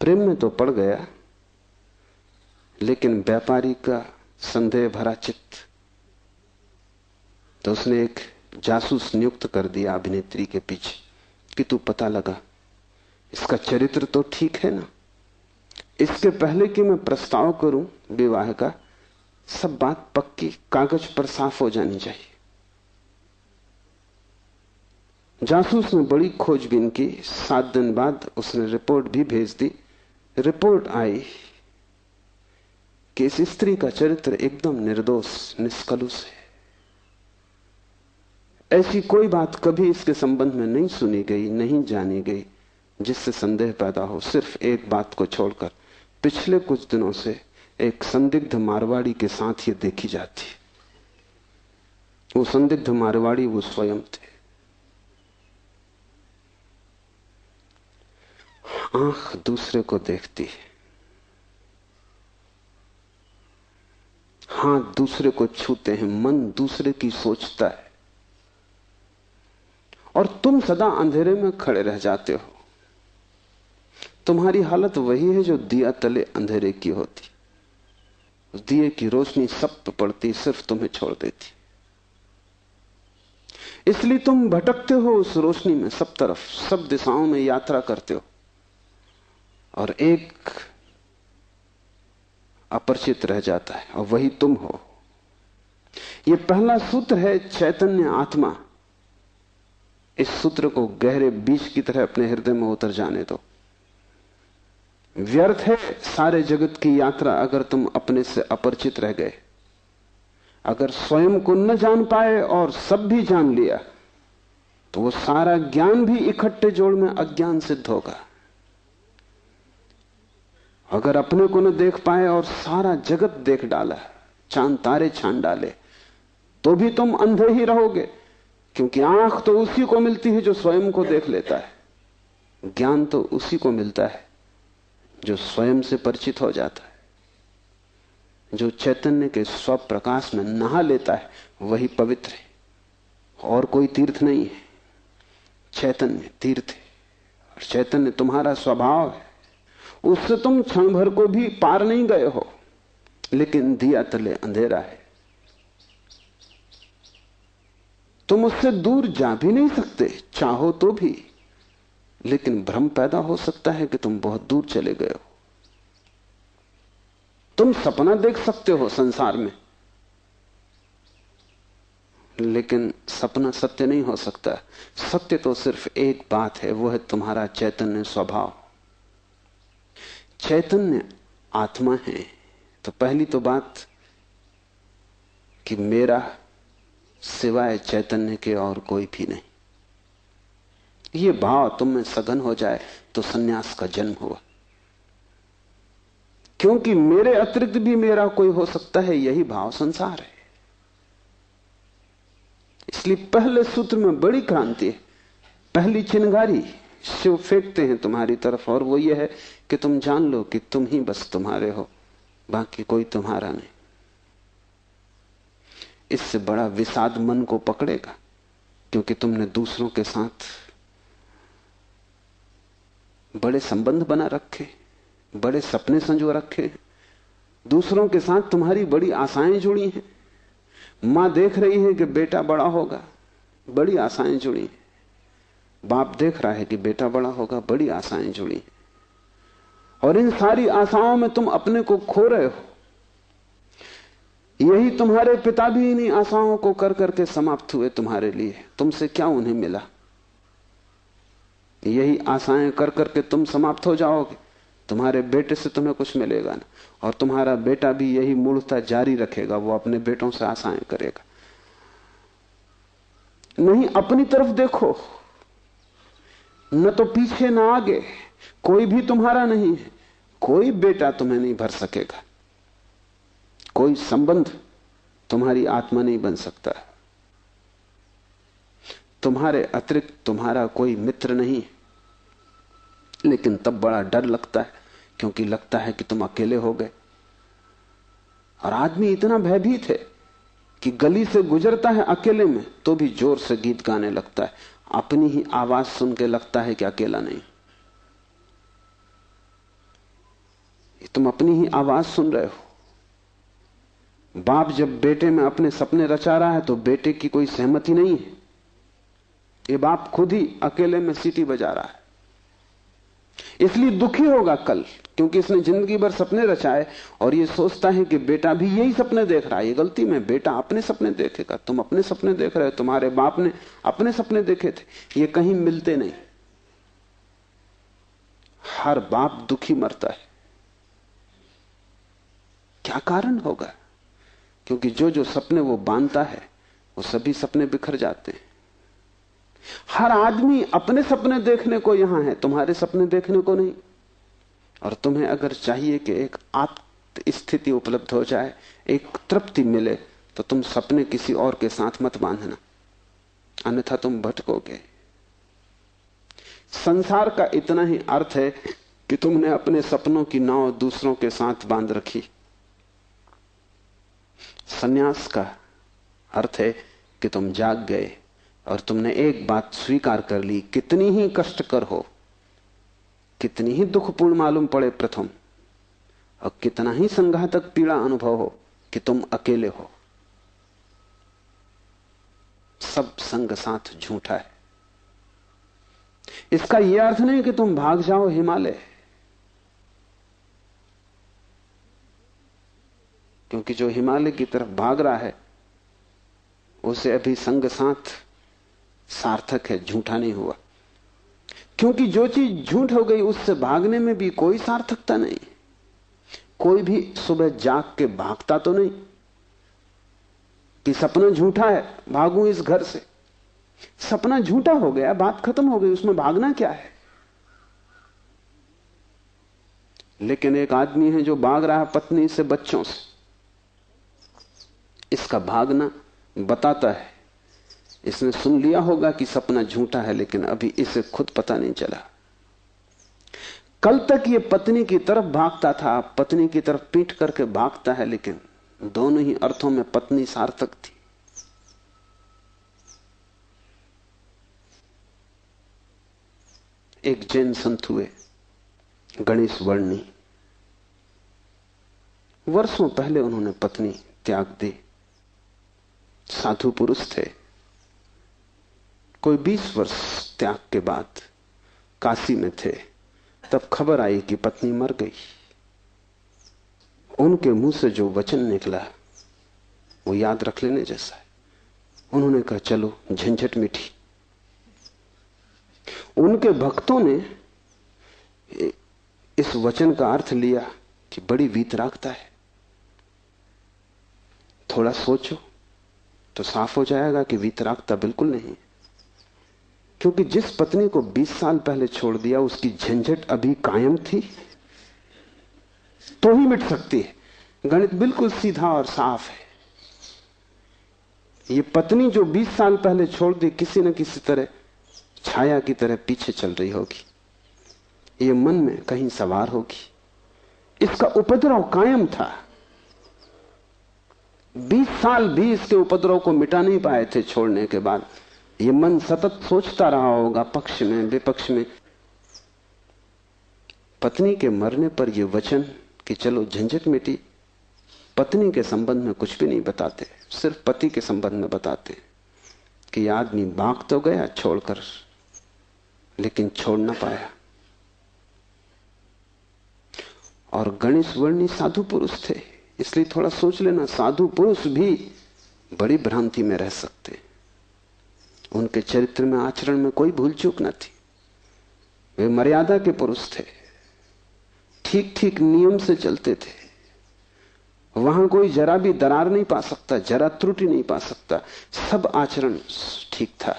प्रेम में तो पड़ गया, लेकिन व्यापारी का संदेह भरा चित्त, तो उसने एक जासूस नियुक्त कर दिया अभिनेत्री के पीछे कि तू पता लगा, इसका चरित्र तो ठीक है ना, इसके पहले कि मैं प्रस्ताव करूं विवाह का, सब बात पक्की कागज पर साफ हो जानी चाहिए। जासूस ने बड़ी खोजबीन की। 7 दिन बाद उसने रिपोर्ट भी भेज दी। रिपोर्ट आई कि इस स्त्री का चरित्र एकदम निर्दोष, निष्कलुष है। ऐसी कोई बात कभी इसके संबंध में नहीं सुनी गई, नहीं जानी गई जिससे संदेह पैदा हो, सिर्फ एक बात को छोड़कर। पिछले कुछ दिनों से एक संदिग्ध मारवाड़ी के साथ ये देखी जाती। वो संदिग्ध मारवाड़ी वो स्वयं थे। आंख दूसरे को देखती है, हाथ दूसरे को छूते हैं, मन दूसरे की सोचता है, और तुम सदा अंधेरे में खड़े रह जाते हो। तुम्हारी हालत वही है जो दिया तले अंधेरे की होती। उस दिए की रोशनी सब पे पड़ती, सिर्फ तुम्हें छोड़ देती। इसलिए तुम भटकते हो उस रोशनी में, सब तरफ, सब दिशाओं में यात्रा करते हो, और एक अपरिचित रह जाता है, और वही तुम हो। यह पहला सूत्र है, चैतन्य आत्मा। इस सूत्र को गहरे बीज की तरह अपने हृदय में उतर जाने दो। व्यर्थ है सारे जगत की यात्रा अगर तुम अपने से अपरिचित रह गए। अगर स्वयं को न जान पाए और सब भी जान लिया, तो वो सारा ज्ञान भी इकट्ठे जोड़ में अज्ञान सिद्ध होगा। अगर अपने को न देख पाए और सारा जगत देख डाला, चांद तारे छान डाले, तो भी तुम अंधे ही रहोगे, क्योंकि आंख तो उसी को मिलती है जो स्वयं को देख लेता है। ज्ञान तो उसी को मिलता है जो स्वयं से परिचित हो जाता है। जो चैतन्य के स्वप्रकाश में नहा लेता है वही पवित्र है, और कोई तीर्थ नहीं है। चैतन्य तीर्थ है, और चैतन्य तुम्हारा स्वभाव है। उससे तुम क्षण भर को भी पार नहीं गए हो, लेकिन दिया तले अंधेरा है। तुम उससे दूर जा भी नहीं सकते, चाहो तो भी, लेकिन भ्रम पैदा हो सकता है कि तुम बहुत दूर चले गए हो। तुम सपना देख सकते हो संसार में, लेकिन सपना सत्य नहीं हो सकता। सत्य तो सिर्फ एक बात है, वो है तुम्हारा चैतन्य स्वभाव। चैतन्य आत्मा है, तो पहली तो बात कि मेरा सिवाय चैतन्य के और कोई भी नहीं। ये भाव तुम में सघन हो जाए तो सन्यास का जन्म हुआ, क्योंकि मेरे अतिरिक्त भी मेरा कोई हो सकता है, यही भाव संसार है। इसलिए पहले सूत्र में बड़ी क्रांति है। पहली चिनगारी शिव फेंकते हैं तुम्हारी तरफ, और वो ये है कि तुम जान लो कि तुम ही बस तुम्हारे हो, बाकी कोई तुम्हारा नहीं। इससे बड़ा विषाद मन को पकड़ेगा, क्योंकि तुमने दूसरों के साथ बड़े संबंध बना रखे, बड़े सपने संजो रखे, दूसरों के साथ तुम्हारी बड़ी आशाएं जुड़ी हैं। मां देख रही है कि बेटा बड़ा होगा, बड़ी आशाएं जुड़ी हैं। बाप देख रहा है कि बेटा बड़ा होगा, बड़ी आशाएं जुड़ी हैं। और इन सारी आशाओं में तुम अपने को खो रहे हो। यही तुम्हारे पिता भी इन्हीं आशाओं को कर करके समाप्त हुए तुम्हारे लिए। तुमसे क्या उन्हें मिला? यही आशाएं कर करके तुम समाप्त हो जाओगे। तुम्हारे बेटे से तुम्हें कुछ मिलेगा ना, और तुम्हारा बेटा भी यही मूढ़ता जारी रखेगा, वो अपने बेटों से आशाएं करेगा। नहीं, अपनी तरफ देखो, न तो पीछे न आगे, कोई भी तुम्हारा नहीं है। कोई बेटा तुम्हें नहीं भर सकेगा, कोई संबंध तुम्हारी आत्मा नहीं बन सकता। तुम्हारे अतिरिक्त तुम्हारा कोई मित्र नहीं, लेकिन तब बड़ा डर लगता है, क्योंकि लगता है कि तुम अकेले हो गए। और आदमी इतना भयभीत है कि गली से गुजरता है अकेले में तो भी जोर से गीत गाने लगता है, अपनी ही आवाज सुन के लगता है कि अकेला नहीं। तुम अपनी ही आवाज सुन रहे हो। बाप जब बेटे में अपने सपने रचा रहा है तो बेटे की कोई सहमति नहीं है। ये बाप खुद ही अकेले में सीटी बजा रहा है, इसलिए दुखी होगा कल, क्योंकि इसने जिंदगी भर सपने रचाए और ये सोचता है कि बेटा भी यही सपने देख रहा है। ये गलती में, बेटा अपने सपने देखेगा, तुम अपने सपने देख रहे हो, तुम्हारे बाप ने अपने सपने देखे थे, ये कहीं मिलते नहीं। हर बाप दुखी मरता है। क्या कारण होगा? क्योंकि जो जो सपने वो बांधता है वो सभी सपने बिखर जाते हैं। हर आदमी अपने सपने देखने को यहां है, तुम्हारे सपने देखने को नहीं। और तुम्हें अगर चाहिए कि एक आत्म स्थिति उपलब्ध हो जाए, एक तृप्ति मिले, तो तुम सपने किसी और के साथ मत बांधना, अन्यथा तुम भटकोगे। संसार का इतना ही अर्थ है कि तुमने अपने सपनों की नाव दूसरों के साथ बांध रखी। सन्यास का अर्थ है कि तुम जाग गए और तुमने एक बात स्वीकार कर ली, कितनी ही कष्टकर हो, कितनी ही दुखपूर्ण मालूम पड़े प्रथम, और कितना ही संघातक पीड़ा अनुभव हो, कि तुम अकेले हो। सब संग साथ झूठा है। इसका यह अर्थ नहीं कि तुम भाग जाओ हिमालय, क्योंकि जो हिमालय की तरफ भाग रहा है उसे अभी संग साथ सार्थक है, झूठा नहीं हुआ। क्योंकि जो चीज झूठ हो गई उससे भागने में भी कोई सार्थकता नहीं। कोई भी सुबह जाग के भागता तो नहीं कि सपना झूठा है, भागूं इस घर से। सपना झूठा हो गया, बात खत्म हो गई, उसमें भागना क्या है। लेकिन एक आदमी है जो भाग रहा है पत्नी से, बच्चों से, इसका भागना बताता है। इसने सुन लिया होगा कि सपना झूठा है, लेकिन अभी इसे खुद पता नहीं चला। कल तक ये पत्नी की तरफ भागता था, पत्नी की तरफ पीठ करके भागता है, लेकिन दोनों ही अर्थों में पत्नी सार्थक थी। एक जैन संत हुए, गणेश वर्णी। वर्षों पहले उन्होंने पत्नी त्याग दी। साधु पुरुष थे। कोई 20 वर्ष त्याग के बाद काशी में थे, तब खबर आई कि पत्नी मर गई। उनके मुंह से जो वचन निकला वो याद रख लेने जैसा है। उन्होंने कहा चलो झंझट मिटी। उनके भक्तों ने इस वचन का अर्थ लिया कि बड़ी वीतरागता है। थोड़ा सोचो तो साफ हो जाएगा कि वीतरागता बिल्कुल नहीं, क्योंकि जिस पत्नी को 20 साल पहले छोड़ दिया उसकी झंझट अभी कायम थी तो ही मिट सकती है। गणित बिल्कुल सीधा और साफ है। ये पत्नी जो 20 साल पहले छोड़ दी, किसी न किसी तरह छाया की तरह पीछे चल रही होगी, ये मन में कहीं सवार होगी। इसका उपद्रव कायम था। 20 साल भी इसके उपद्रव को मिटा नहीं पाए थे छोड़ने के बाद। ये मन सतत सोचता रहा होगा, पक्ष में विपक्ष में। पत्नी के मरने पर यह वचन कि चलो झंझट मिटी, पत्नी के संबंध में कुछ भी नहीं बताते, सिर्फ पति के संबंध में बताते कि यह आदमी भाग तो गया छोड़कर, लेकिन छोड़ ना पाया। और गणेश वर्णी साधु पुरुष थे, इसलिए थोड़ा सोच लेना, साधु पुरुष भी बड़ी भ्रांति में रह सकते। उनके चरित्र में, आचरण में कोई भूल चूक न थी। वे मर्यादा के पुरुष थे, ठीक ठीक नियम से चलते थे। वहां कोई जरा भी दरार नहीं पा सकता, जरा त्रुटि नहीं पा सकता। सब आचरण ठीक था,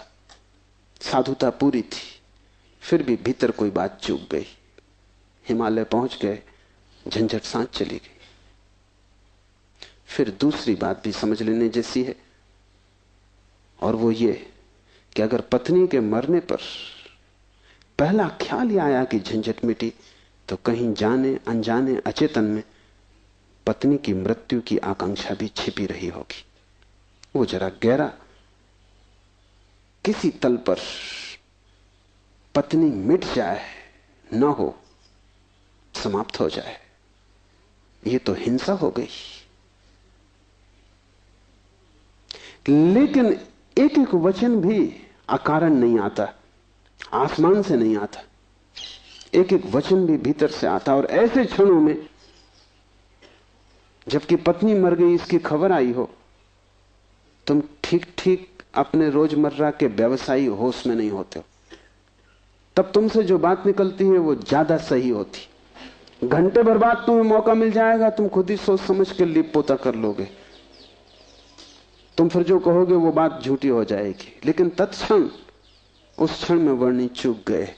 साधुता पूरी थी। फिर भी भीतर कोई बात चूक गई। हिमालय पहुंच गए, झंझट सांस चली गई। फिर दूसरी बात भी समझ लेने जैसी है, और वो ये कि अगर पत्नी के मरने पर पहला ख्याल ही आया कि झंझट मिटी, तो कहीं जाने अनजाने अचेतन में पत्नी की मृत्यु की आकांक्षा भी छिपी रही होगी। वो जरा गहरा किसी तल पर पत्नी मिट जाए, न हो, समाप्त हो जाए, ये तो हिंसा हो गई। लेकिन एक एक वचन भी अकारण नहीं आता, आसमान से नहीं आता, एक एक वचन भी भीतर से आता। और ऐसे क्षणों में जबकि पत्नी मर गई इसकी खबर आई हो, तुम ठीक ठीक अपने रोजमर्रा के व्यवसायी होश में नहीं होते हो, तब तुमसे जो बात निकलती है वो ज्यादा सही होती। घंटे भर बाद तुम्हें मौका मिल जाएगा, तुम खुद ही सोच समझ के लीप पोता कर लोगे, तुम फिर जो कहोगे वो बात झूठी हो जाएगी। लेकिन तत्क्षण उस क्षण में वर्णी चूक गए।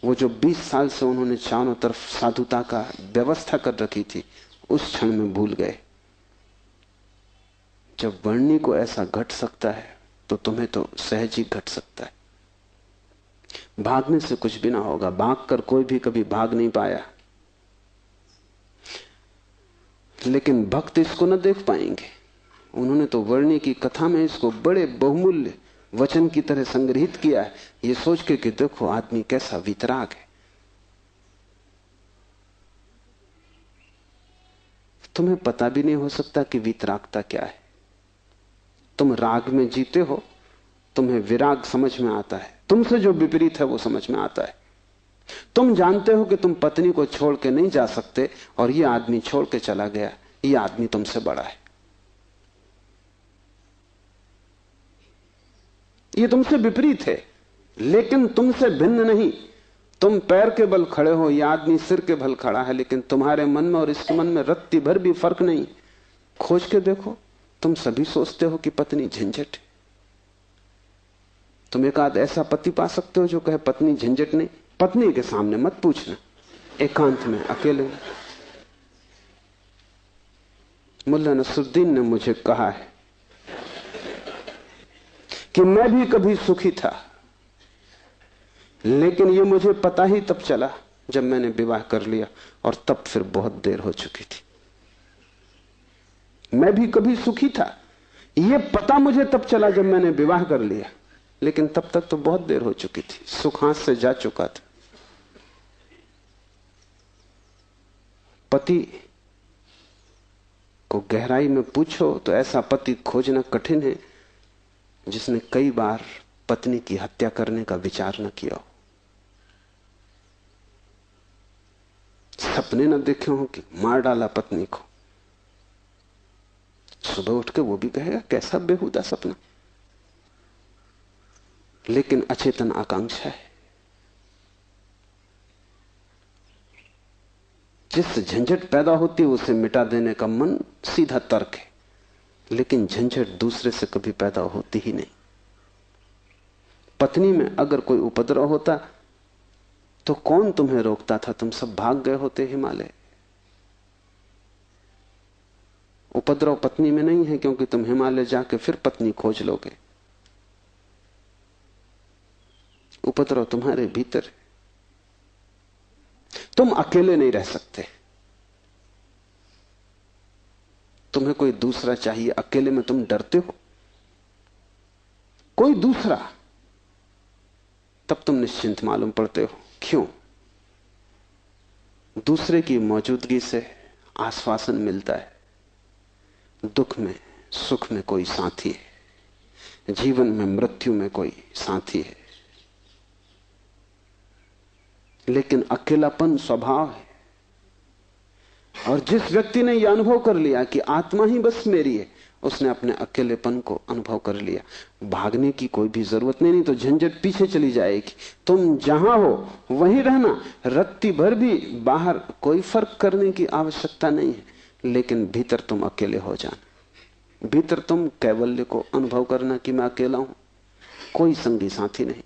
वो जो 20 साल से उन्होंने चारों तरफ साधुता का व्यवस्था कर रखी थी, उस क्षण में भूल गए। जब वर्णी को ऐसा घट सकता है तो तुम्हें तो सहज ही घट सकता है। भागने से कुछ भी ना होगा, भागकर कोई भी कभी भाग नहीं पाया। लेकिन भक्त इसको न देख पाएंगे। उन्होंने तो वर्णी की कथा में इसको बड़े बहुमूल्य वचन की तरह संग्रहित किया है, ये सोच के कि देखो आदमी कैसा वितराग है। तुम्हें पता भी नहीं हो सकता कि वितरागता क्या है। तुम राग में जीते हो, तुम्हें विराग समझ में आता है, तुमसे जो विपरीत है वो समझ में आता है। तुम जानते हो कि तुम पत्नी को छोड़ के नहीं जा सकते, और ये आदमी छोड़ के चला गया, ये आदमी तुमसे बड़ा है, ये तुमसे विपरीत है, लेकिन तुमसे भिन्न नहीं। तुम पैर के बल खड़े हो, यह आदमी सिर के बल खड़ा है, लेकिन तुम्हारे मन में और इसके मन में रत्ती भर भी फर्क नहीं। खोज के देखो, तुम सभी सोचते हो कि पत्नी झंझट है। तुम एक आध ऐसा पति पा सकते हो जो कहे पत्नी झंझट नहीं। पत्नी के सामने मत पूछना, एकांत में अकेले में। मुल्ला नसरुद्दीन ने मुझे कहा है कि मैं भी कभी सुखी था, लेकिन ये मुझे पता ही तब चला जब मैंने विवाह कर लिया, और तब फिर बहुत देर हो चुकी थी। मैं भी कभी सुखी था, ये पता मुझे तब चला जब मैंने विवाह कर लिया, लेकिन तब तक तो बहुत देर हो चुकी थी, सुख हाथ से जा चुका था। पति को गहराई में पूछो तो ऐसा पति खोजना कठिन है जिसने कई बार पत्नी की हत्या करने का विचार न किया हो, सपने न देखे हो कि मार डाला पत्नी को। सुबह उठ के वो भी कहेगा कैसा बेहुदा सपना, लेकिन अचेतन आकांक्षा है। जिससे झंझट पैदा होती है उसे मिटा देने का मन सीधा तर्क है, लेकिन झंझट दूसरे से कभी पैदा होती ही नहीं। पत्नी में अगर कोई उपद्रव होता तो कौन तुम्हें रोकता था, तुम सब भाग गए होते हिमालय। उपद्रव पत्नी में नहीं है, क्योंकि तुम हिमालय जाके फिर पत्नी खोज लोगे। उपद्रव तुम्हारे भीतर है। तुम अकेले नहीं रह सकते, तुम्हें कोई दूसरा चाहिए। अकेले में तुम डरते हो, कोई दूसरा, तब तुम निश्चिंत मालूम पड़ते हो। क्यों? दूसरे की मौजूदगी से आश्वासन मिलता है। दुख में सुख में कोई साथी है, जीवन में मृत्यु में कोई साथी है। लेकिन अकेलापन स्वभाव है, और जिस व्यक्ति ने यह अनुभव कर लिया कि आत्मा ही बस मेरी है, उसने अपने अकेलेपन को अनुभव कर लिया। भागने की कोई भी जरूरत नहीं तो झंझट पीछे चली जाएगी। तुम जहां हो वहीं रहना, रत्ती भर भी बाहर कोई फर्क करने की आवश्यकता नहीं है, लेकिन भीतर तुम अकेले हो जाना। भीतर तुम कैवल्य को अनुभव करना कि मैं अकेला हूं, कोई संगी साथी नहीं।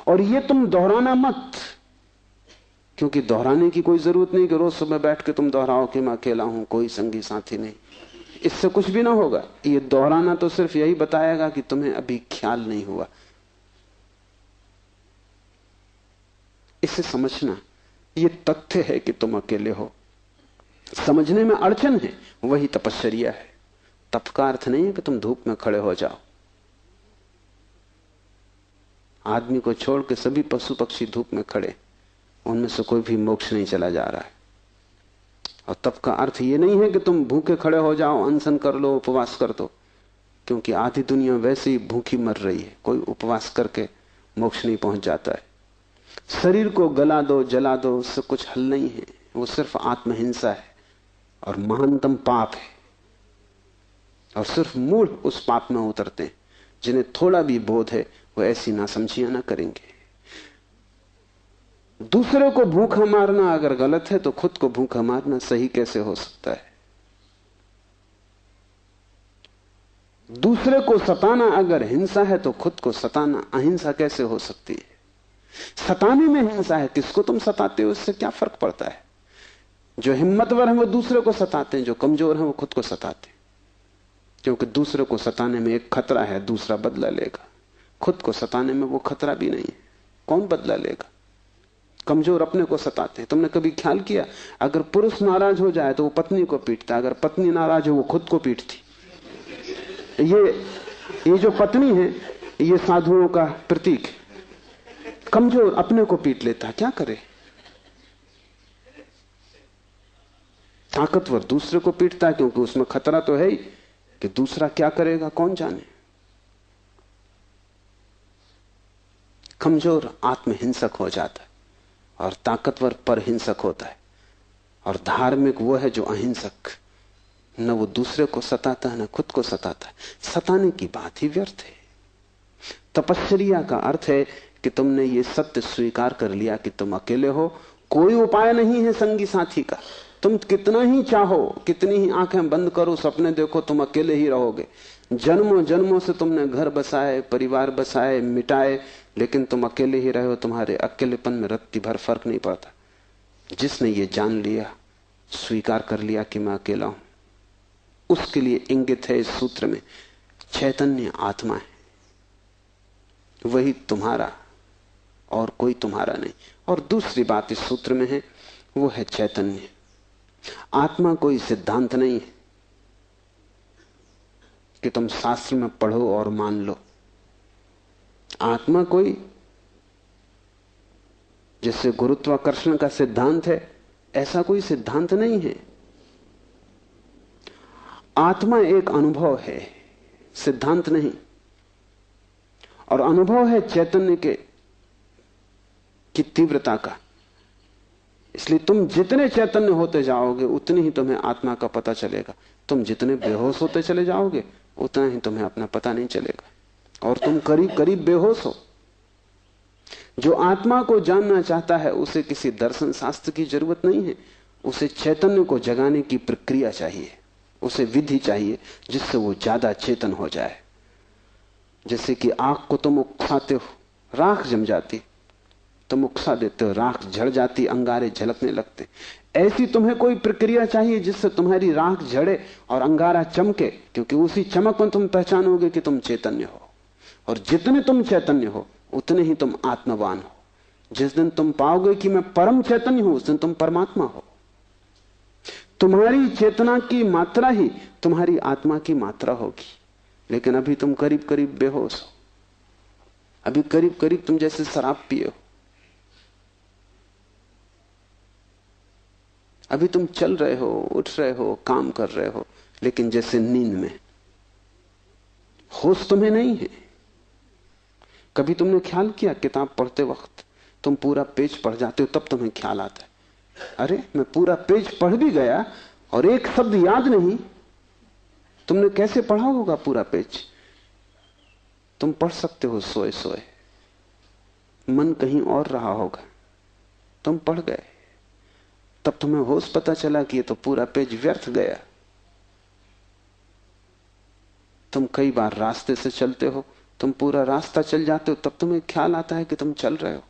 और ये तुम दोहराना मत, क्योंकि दोहराने की कोई जरूरत नहीं कि रोज सुबह बैठ के तुम दोहराओ कि मैं अकेला हूं, कोई संगी साथी नहीं। इससे कुछ भी ना होगा। ये दोहराना तो सिर्फ यही बताएगा कि तुम्हें अभी ख्याल नहीं हुआ। इसे समझना, ये तथ्य है कि तुम अकेले हो। समझने में अड़चन है, वही तपश्चर्या है। तप का अर्थ नहीं है कि तुम धूप में खड़े हो जाओ। आदमी को छोड़ के सभी पशु पक्षी धूप में खड़े, उनमें से कोई भी मोक्ष नहीं चला जा रहा है। और तप का अर्थ ये नहीं है कि तुम भूखे खड़े हो जाओ, अनशन कर लो, उपवास कर दो, क्योंकि आधी दुनिया वैसे ही भूखी मर रही है। कोई उपवास करके मोक्ष नहीं पहुंच जाता है। शरीर को गला दो, जला दो, उससे कुछ हल नहीं है। वो सिर्फ आत्महिंसा है और महानतम पाप है। और सिर्फ मूढ़ उस पाप में उतरते हैं। जिन्हें थोड़ा भी बोध है वो ऐसी नासमझियां ना करेंगे। दूसरे को भूखा मारना अगर गलत है तो खुद को भूखा मारना सही कैसे हो सकता है? दूसरे को सताना अगर हिंसा है तो खुद को सताना अहिंसा कैसे हो सकती है? सताने में हिंसा है, किसको तुम सताते हो उससे क्या फर्क पड़ता है? जो हिम्मतवर है वो दूसरे को सताते हैं, जो कमजोर है वो खुद को सताते हैं। क्योंकि दूसरे को सताने में एक खतरा है, दूसरा बदला लेगा। खुद को सताने में वो खतरा भी नहीं है, कौन बदला लेगा? कमजोर अपने को सताते हैं। तुमने कभी ख्याल किया, अगर पुरुष नाराज हो जाए तो वो पत्नी को पीटता, अगर पत्नी नाराज हो वो खुद को पीटती। ये जो पत्नी है ये साधुओं का प्रतीक है। कमजोर अपने को पीट लेता, क्या करे? ताकतवर दूसरे को पीटता है, क्योंकि उसमें खतरा तो है ही कि दूसरा क्या करेगा कौन जाने। कमजोर आत्महिंसक हो जाता है और ताकतवर परहिंसक होता है। और धार्मिक वो है जो अहिंसक, न वो दूसरे को सताता है न खुद को सताता है। सताने की बात ही व्यर्थ है। तपस्या का अर्थ है कि तुमने ये सत्य स्वीकार कर लिया कि तुम अकेले हो, कोई उपाय नहीं है संगी साथी का। तुम कितना ही चाहो, कितनी ही आंखें बंद करो, सपने देखो, तुम अकेले ही रहोगे। जन्मों जन्मों से तुमने घर बसाए, परिवार बसाए, मिटाए, लेकिन तुम अकेले ही रहे हो। तुम्हारे अकेलेपन में रत्ती भर फर्क नहीं पड़ता। जिसने ये जान लिया, स्वीकार कर लिया कि मैं अकेला हूं, उसके लिए इंगित है इस सूत्र में चैतन्य आत्मा है, वही तुम्हारा और कोई तुम्हारा नहीं। और दूसरी बात इस सूत्र में है, वो है चैतन्य। आत्मा कोई सिद्धांत नहीं है कि तुम शास्त्र में पढ़ो और मान लो। आत्मा कोई, जैसे गुरुत्वाकर्षण का सिद्धांत है, ऐसा कोई सिद्धांत नहीं है। आत्मा एक अनुभव है, सिद्धांत नहीं। और अनुभव है चैतन्य की तीव्रता का। इसलिए तुम जितने चैतन्य होते जाओगे उतनी ही तुम्हें आत्मा का पता चलेगा। तुम जितने बेहोश होते चले जाओगे उतना ही तुम्हें अपना पता नहीं चलेगा, और तुम करीब करीब बेहोश हो। जो आत्मा को जानना चाहता है उसे किसी दर्शन शास्त्र की जरूरत नहीं है, उसे चैतन्य को जगाने की प्रक्रिया चाहिए, उसे विधि चाहिए जिससे वो ज्यादा चेतन हो जाए। जैसे कि आग को तुम उकसाते हो, राख जम जाती, तुम उकसा देते हो, राख झड़ जाती, अंगारे झलकने लगते। ऐसी तुम्हें कोई प्रक्रिया चाहिए जिससे तुम्हारी राख झड़े और अंगारा चमके, क्योंकि उसी चमक में तुम पहचानोगे कि तुम चैतन्य हो। और जितने तुम चैतन्य हो उतने ही तुम आत्मवान हो। जिस दिन तुम पाओगे कि मैं परम चैतन्य हूं, उस दिन तुम परमात्मा हो। तुम्हारी चेतना की मात्रा ही तुम्हारी आत्मा की मात्रा होगी। लेकिन अभी तुम करीब करीब बेहोश हो, अभी करीब करीब तुम जैसे शराब पिए हो। अभी तुम चल रहे हो, उठ रहे हो, काम कर रहे हो, लेकिन जैसे नींद में, होश तुम्हें नहीं है। कभी तुमने ख्याल किया, किताब पढ़ते वक्त तुम पूरा पेज पढ़ जाते हो, तब तुम्हें ख्याल आता है, अरे मैं पूरा पेज पढ़ भी गया और एक शब्द याद नहीं। तुमने कैसे पढ़ा होगा पूरा पेज? तुम पढ़ सकते हो सोए सोए, मन कहीं और रहा होगा, तुम पढ़ गए, तब तुम्हें होश पता चला कि ये तो पूरा पेज व्यर्थ गया। तुम कई बार रास्ते से चलते हो, तुम पूरा रास्ता चल जाते हो, तब तुम्हें ख्याल आता है कि तुम चल रहे हो।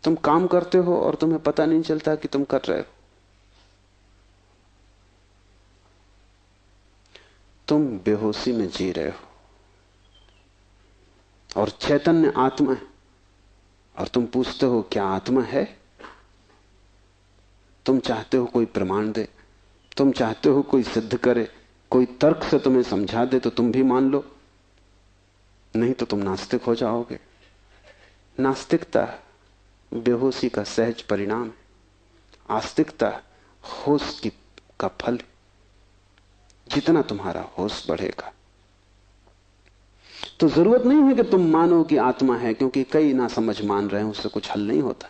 तुम काम करते हो और तुम्हें पता नहीं चलता कि तुम कर रहे हो। तुम बेहोशी में जी रहे हो और चैतन्य आत्मा है, और तुम पूछते हो क्या आत्मा है? तुम चाहते हो कोई प्रमाण दे, तुम चाहते हो कोई सिद्ध करे, कोई तर्क से तुम्हें समझा दे तो तुम भी मान लो, नहीं तो तुम नास्तिक हो जाओगे। नास्तिकता बेहोशी का सहज परिणाम है। आस्तिकता होश का फल। जितना तुम्हारा होश बढ़ेगा, तो जरूरत नहीं है कि तुम मानो कि आत्मा है, क्योंकि कई ना समझ मान रहे हैं, उससे कुछ हल नहीं होता।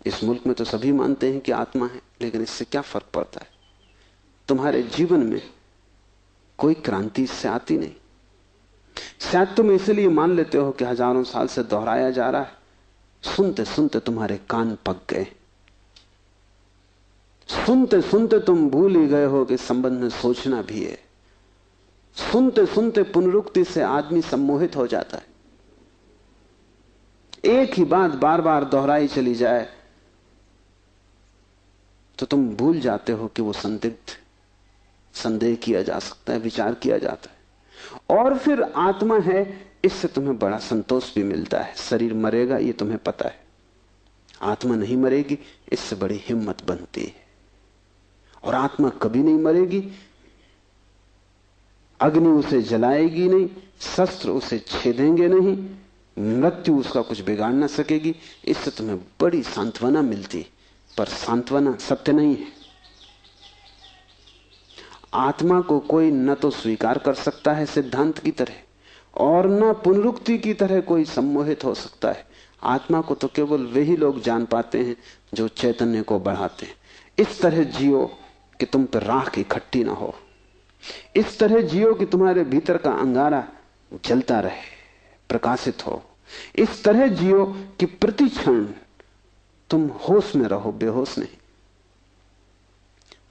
इस मुल्क में तो सभी मानते हैं कि आत्मा है, लेकिन इससे क्या फर्क पड़ता है? तुम्हारे जीवन में कोई क्रांति इससे आती नहीं। शायद तुम इसलिए मान लेते हो कि हजारों साल से दोहराया जा रहा है। सुनते सुनते तुम्हारे कान पक गए, सुनते सुनते तुम भूल ही गए हो कि संबंध में सोचना भी है। सुनते सुनते पुनरुक्ति से आदमी सम्मोहित हो जाता है। एक ही बात बार बार दोहराई चली जाए तो तुम भूल जाते हो कि वो संदिग्ध, संदेह किया जा सकता है, विचार किया जाता है। और फिर आत्मा है, इससे तुम्हें बड़ा संतोष भी मिलता है। शरीर मरेगा ये तुम्हें पता है, आत्मा नहीं मरेगी, इससे बड़ी हिम्मत बनती है। और आत्मा कभी नहीं मरेगी, अग्नि उसे जलाएगी नहीं, शस्त्र उसे छेदेंगे नहीं, मृत्यु उसका कुछ बिगाड़ ना सकेगी। इससे तुम्हें बड़ी सांत्वना मिलती, पर सांत्वना सत्य नहीं है। आत्मा को कोई न तो स्वीकार कर सकता है सिद्धांत की तरह, और न पुनरुक्ति की तरह कोई सम्मोहित हो सकता है। आत्मा को तो केवल वही लोग जान पाते हैं जो चैतन्य को बढ़ाते हैं। इस तरह जियो कि तुम पर राख इकट्ठी ना हो, इस तरह जियो कि तुम्हारे भीतर का अंगारा जलता रहे, प्रकाशित हो। इस तरह जियो कि प्रति क्षण तुम होश में रहो, बेहोश नहीं।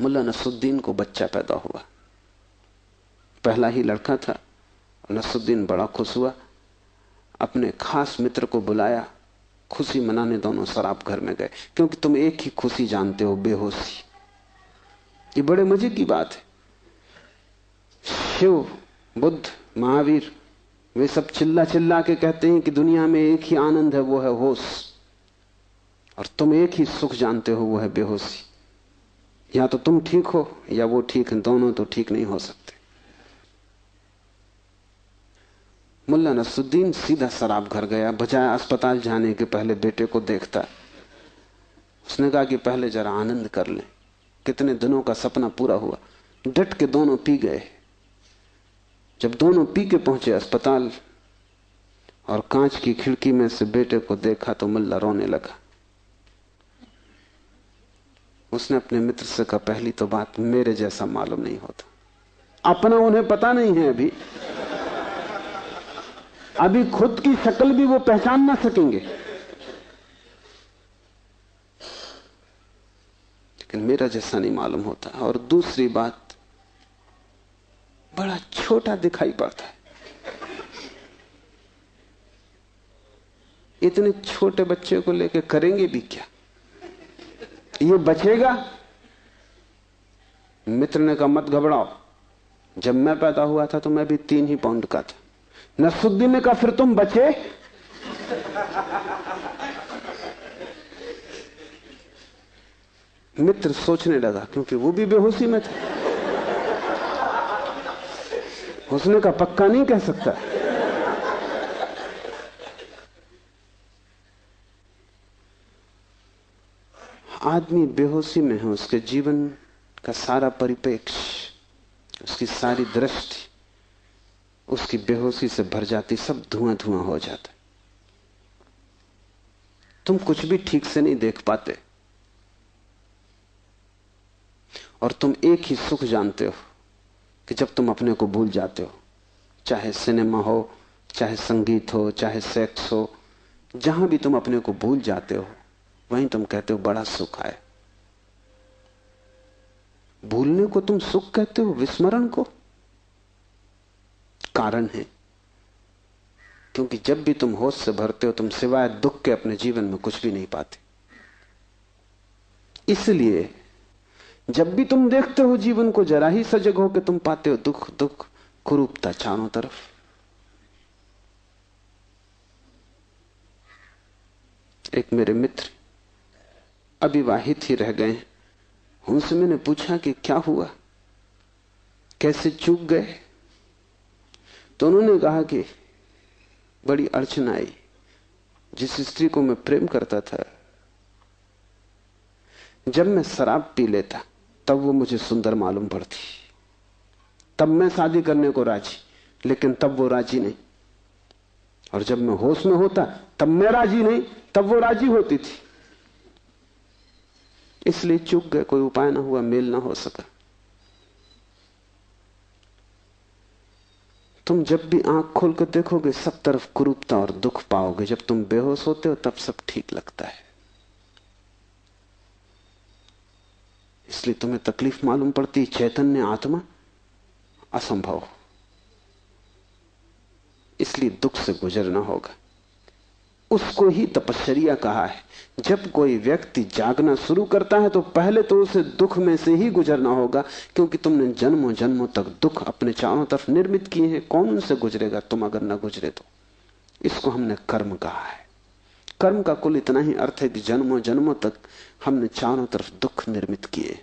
मुल्ला नसरुद्दीन को बच्चा पैदा हुआ, पहला ही लड़का था। नसरुद्दीन बड़ा खुश हुआ, अपने खास मित्र को बुलाया, खुशी मनाने दोनों शराब घर में गए। क्योंकि तुम एक ही खुशी जानते हो, बेहोशी। ये बड़े मजे की बात है। शिव, बुद्ध, महावीर, वे सब चिल्ला चिल्ला के कहते हैं कि दुनिया में एक ही आनंद है, वो है होश। और तुम एक ही सुख जानते हो, वो है बेहोशी। या तो तुम ठीक हो या वो ठीक है, दोनों तो ठीक नहीं हो सकते। मुल्ला नसरुद्दीन सीधा शराब घर गया, बजाय अस्पताल जाने के पहले बेटे को देखता। उसने कहा कि पहले जरा आनंद कर लें, कितने दिनों का सपना पूरा हुआ। डट के दोनों पी गए। जब दोनों पी के पहुंचे अस्पताल और कांच की खिड़की में से बेटे को देखा तो मुल्ला रोने लगा। उसने अपने मित्र से कहा, पहली तो बात मेरे जैसा मालूम नहीं होता। अपना उन्हें पता नहीं है, अभी खुद की शक्ल भी वो पहचान ना सकेंगे, लेकिन मेरा जैसा नहीं मालूम होता। और दूसरी बात, बड़ा छोटा दिखाई पड़ता है। इतने छोटे बच्चे को लेकर करेंगे भी क्या? ये बचेगा? मित्र ने कहा, मत घबराओ, जब मैं पैदा हुआ था तो मैं भी 3 ही पाउंड का था। नसरुद्दीन ने कहा, फिर तुम बचे? मित्र सोचने लगा, क्योंकि वो भी बेहोशी में था। उसने कहा, पक्का नहीं कह सकता। आदमी बेहोशी में है, उसके जीवन का सारा परिप्रेक्ष्य, उसकी सारी दृष्टि उसकी बेहोशी से भर जाती, सब धुआं धुआं हो जाता। तुम कुछ भी ठीक से नहीं देख पाते, और तुम एक ही सुख जानते हो कि जब तुम अपने को भूल जाते हो, चाहे सिनेमा हो, चाहे संगीत हो, चाहे सेक्स हो, जहां भी तुम अपने को भूल जाते हो वहीं तुम कहते हो बड़ा सुख आए। भूलने को तुम सुख कहते हो, विस्मरण को? कारण है, क्योंकि जब भी तुम होश से भरते हो तुम सिवाय दुख के अपने जीवन में कुछ भी नहीं पाते। इसलिए जब भी तुम देखते हो जीवन को, जरा ही सजग हो के तुम पाते हो दुख दुख, कुरूपता चारों तरफ। एक मेरे मित्र अविवाहित ही रह गए, उनसे मैंने पूछा कि क्या हुआ, कैसे चूक गए? तो उन्होंने कहा कि बड़ी अड़चन आई। जिस स्त्री को मैं प्रेम करता था, जब मैं शराब पी लेता तब वो मुझे सुंदर मालूम पड़ती, तब मैं शादी करने को राजी, लेकिन तब वो राजी नहीं। और जब मैं होश में होता तब मैं राजी नहीं, तब वो राजी होती थी। इसलिए चूक गए, कोई उपाय ना हुआ, मेल ना हो सका। तुम जब भी आंख खोल कर देखोगे सब तरफ कुरूपता और दुख पाओगे। जब तुम बेहोश होते हो तब सब ठीक लगता है। इसलिए तुम्हें तकलीफ मालूम पड़ती, चैतन्य आत्मा असंभव। इसलिए दुख से गुजरना होगा। उसको ही तपश्चर्या कहा है। जब कोई व्यक्ति जागना शुरू करता है तो पहले तो उसे दुख में से ही गुजरना होगा, क्योंकि तुमने जन्मों जन्मों तक दुख अपने चारों तरफ निर्मित किए हैं। कौन उनसे गुजरेगा तुम अगर न गुजरे तो? इसको हमने कर्म कहा है। कर्म का कुल इतना ही अर्थ है कि जन्मों जन्मों तक हमने चारों तरफ दुख निर्मित किए।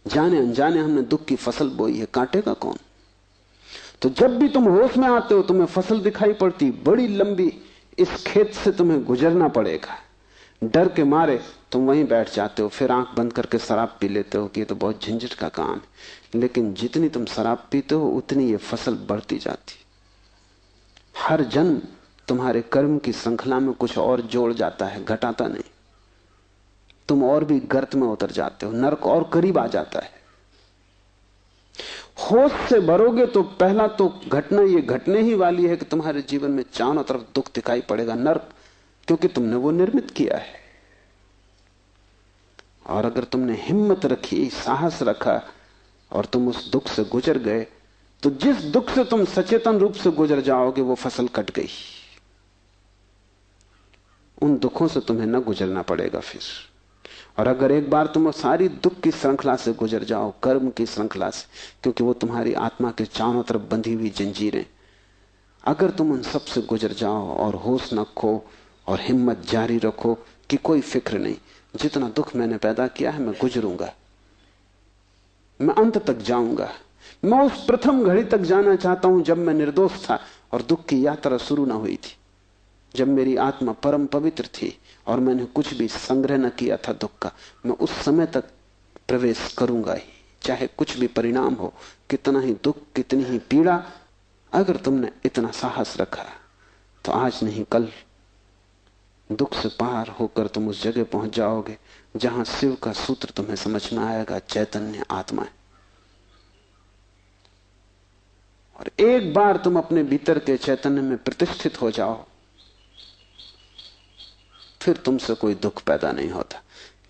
जाने अनजाने हमने दुख की फसल बोई है, काटेगा कौन? तो जब भी तुम होश में आते हो तुम्हें फसल दिखाई पड़ती, बड़ी लंबी, इस खेत से तुम्हें गुजरना पड़ेगा। डर के मारे तुम वहीं बैठ जाते हो, फिर आंख बंद करके शराब पी लेते हो कि ये तो बहुत झंझट का काम है। लेकिन जितनी तुम शराब पीते हो उतनी ये फसल बढ़ती जाती। हर जन्म तुम्हारे कर्म की श्रृंखला में कुछ और जोड़ जाता है, घटाता नहीं। तुम और भी गर्त में उतर जाते हो, नरक और करीब आ जाता है। होश से भरोगे तो पहला तो घटना ये घटने ही वाली है कि तुम्हारे जीवन में चारों तरफ दुख दिखाई पड़ेगा, नरक, क्योंकि तुमने वो निर्मित किया है। और अगर तुमने हिम्मत रखी, साहस रखा और तुम उस दुख से गुजर गए, तो जिस दुख से तुम सचेतन रूप से गुजर जाओगे वो फसल कट गई। उन दुखों से तुम्हें न गुजरना पड़ेगा फिर। और अगर एक बार तुम सारी दुख की श्रृंखला से गुजर जाओ, कर्म की श्रृंखला से, क्योंकि वो तुम्हारी आत्मा के चारों तरफ बंधी हुई जंजीरें, अगर तुम उन सब से गुजर जाओ और होश न खो और हिम्मत जारी रखो कि कोई फिक्र नहीं, जितना दुख मैंने पैदा किया है मैं गुजरूंगा, मैं अंत तक जाऊंगा। मैं उस प्रथम घड़ी तक जाना चाहता हूं जब मैं निर्दोष था और दुख की यात्रा शुरू ना हुई थी, जब मेरी आत्मा परम पवित्र थी और मैंने कुछ भी संग्रह न किया था दुख का। मैं उस समय तक प्रवेश करूंगा ही, चाहे कुछ भी परिणाम हो, कितना ही दुख, कितनी ही पीड़ा। अगर तुमने इतना साहस रखा तो आज नहीं कल दुख से पार होकर तुम उस जगह पहुंच जाओगे जहां शिव का सूत्र तुम्हें समझ में आएगा, चैतन्य आत्मा है। और एक बार तुम अपने भीतर के चैतन्य में प्रतिष्ठित हो जाओ, फिर तुमसे कोई दुख पैदा नहीं होता,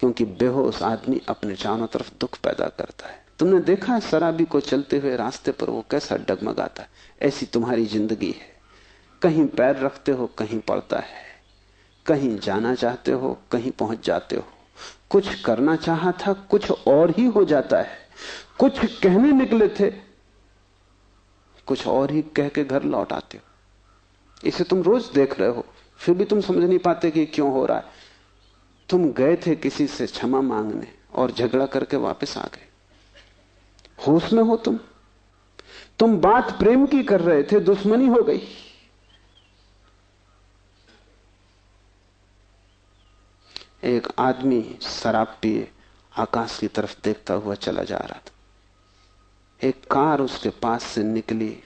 क्योंकि बेहोश आदमी अपने चारों तरफ दुख पैदा करता है। तुमने देखा है शराबी को चलते हुए रास्ते पर वो कैसा डगमगाता है? ऐसी तुम्हारी जिंदगी है। कहीं पैर रखते हो कहीं पड़ता है, कहीं जाना चाहते हो कहीं पहुंच जाते हो, कुछ करना चाहा था कुछ और ही हो जाता है, कुछ कहने निकले थे कुछ और ही कह के घर लौट आते हो। इसे तुम रोज देख रहे हो, फिर भी तुम समझ नहीं पाते कि क्यों हो रहा है। तुम गए थे किसी से क्षमा मांगने और झगड़ा करके वापस आ गए। होश में हो तुम बात प्रेम की कर रहे थे, दुश्मनी हो गई। एक आदमी शराब पिए आकाश की तरफ देखता हुआ चला जा रहा था। एक कार उसके पास से निकली,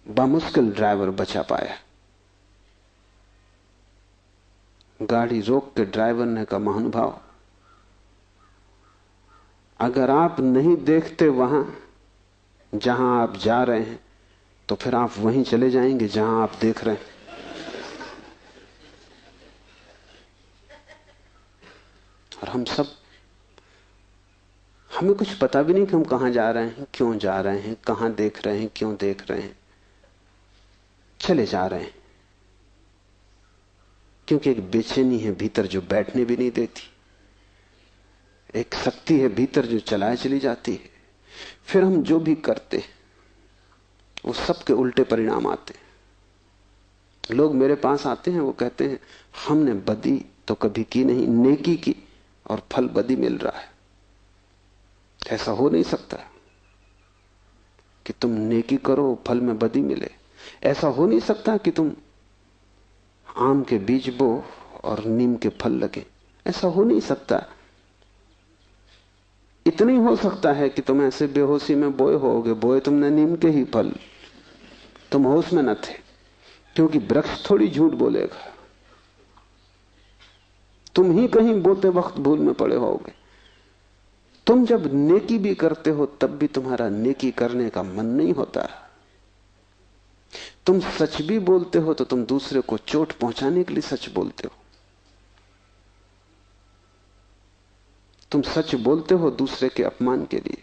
बामुश्किल ड्राइवर बचा पाया। गाड़ी रोक के ड्राइवर ने कहा, महानुभाव, अगर आप नहीं देखते वहां जहां आप जा रहे हैं तो फिर आप वहीं चले जाएंगे जहां आप देख रहे हैं। और हम सब, हमें कुछ पता भी नहीं कि हम कहां जा रहे हैं, क्यों जा रहे हैं, कहां देख रहे हैं, क्यों देख रहे हैं, चले जा रहे हैं। क्योंकि एक बेचैनी है भीतर जो बैठने भी नहीं देती, एक शक्ति है भीतर जो चलाए चली जाती है। फिर हम जो भी करते वो सबके उल्टे परिणाम आते हैं। लोग मेरे पास आते हैं, वो कहते हैं हमने बदी तो कभी की नहीं, नेकी की और फल बदी मिल रहा है। ऐसा हो नहीं सकता कि तुम नेकी करो फल में बदी मिले। ऐसा हो नहीं सकता कि तुम आम के बीज बो और नीम के फल लगे। ऐसा हो नहीं सकता। इतना ही हो सकता है कि तुम ऐसे बेहोशी में बोए होगे, बोए तुमने नीम के ही फल, तुम होश में न थे, क्योंकि वृक्ष थोड़ी झूठ बोलेगा। तुम ही कहीं बोते वक्त भूल में पड़े होगे। तुम जब नेकी भी करते हो तब भी तुम्हारा नेकी करने का मन नहीं होता। तुम सच भी बोलते हो तो तुम दूसरे को चोट पहुंचाने के लिए सच बोलते हो। तुम सच बोलते हो दूसरे के अपमान के लिए।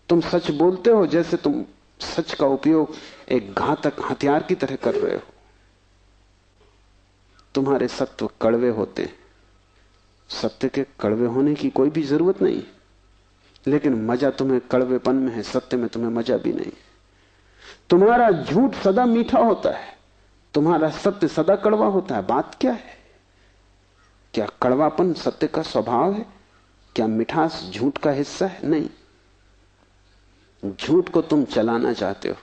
तुम सच बोलते हो जैसे तुम सच का उपयोग एक घातक हथियार की तरह कर रहे हो। तुम्हारे सत्व कड़वे होते हैं। सत्य के कड़वे होने की कोई भी जरूरत नहीं, लेकिन मजा तुम्हें कड़वेपन में है, सत्य में तुम्हें मजा भी नहीं। तुम्हारा झूठ सदा मीठा होता है, तुम्हारा सत्य सदा कड़वा होता है। बात क्या है? क्या कड़वापन सत्य का स्वभाव है? क्या मिठास झूठ का हिस्सा है? नहीं। झूठ को तुम चलाना चाहते हो,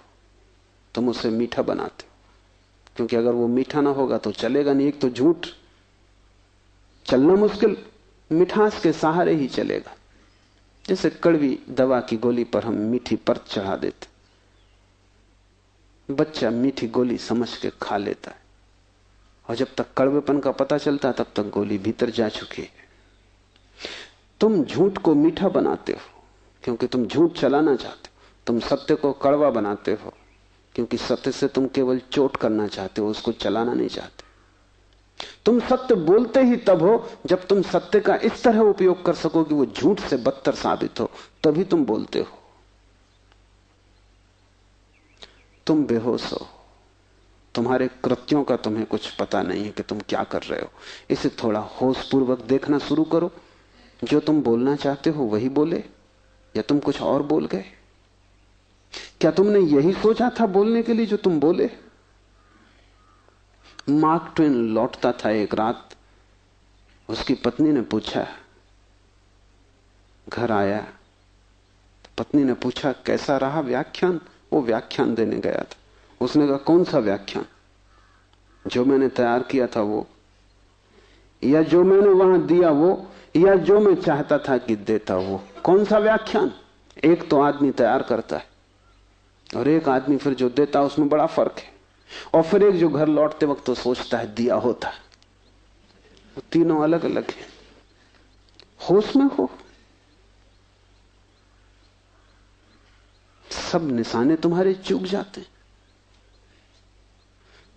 तुम उसे मीठा बनाते हो, क्योंकि अगर वो मीठा ना होगा तो चलेगा नहीं। एक तो झूठ चलना मुश्किल, मिठास के सहारे ही चलेगा। जैसे कड़वी दवा की गोली पर हम मीठी परत चढ़ा देते, बच्चा मीठी गोली समझ के खा लेता है, और जब तक कड़वेपन का पता चलता है तब तक गोली भीतर जा चुकी है। तुम झूठ को मीठा बनाते हो क्योंकि तुम झूठ चलाना चाहते हो। तुम सत्य को कड़वा बनाते हो क्योंकि सत्य से तुम केवल चोट करना चाहते हो, उसको चलाना नहीं चाहते। तुम सत्य बोलते ही तब हो जब तुम सत्य का इस तरह उपयोग कर सको कि वो झूठ से बदतर साबित हो, तभी तुम बोलते हो। तुम बेहोश हो, तुम्हारे कृत्यों का तुम्हें कुछ पता नहीं है कि तुम क्या कर रहे हो। इसे थोड़ा होशपूर्वक देखना शुरू करो। जो तुम बोलना चाहते हो वही बोले, या तुम कुछ और बोल गए? क्या तुमने यही सोचा था बोलने के लिए जो तुम बोले? मार्क ट्वेन लौटता था एक रात, उसकी पत्नी ने पूछा, घर आया तो पत्नी ने पूछा कैसा रहा व्याख्यान? वो व्याख्यान देने गया था। उसने कहा कौन सा व्याख्यान? जो मैंने तैयार किया था वो, या जो मैंने वहां दिया वो, या जो मैं चाहता था कि देता वो? कौन सा व्याख्यान? एक तो आदमी तैयार करता है और एक आदमी फिर जो देता है, उसमें बड़ा फर्क है। और फिर एक जो घर लौटते वक्त तो सोचता है दिया होता। वो तीनों अलग अलग हैं। होश में हो, सब निशाने तुम्हारे चूक जाते हैं।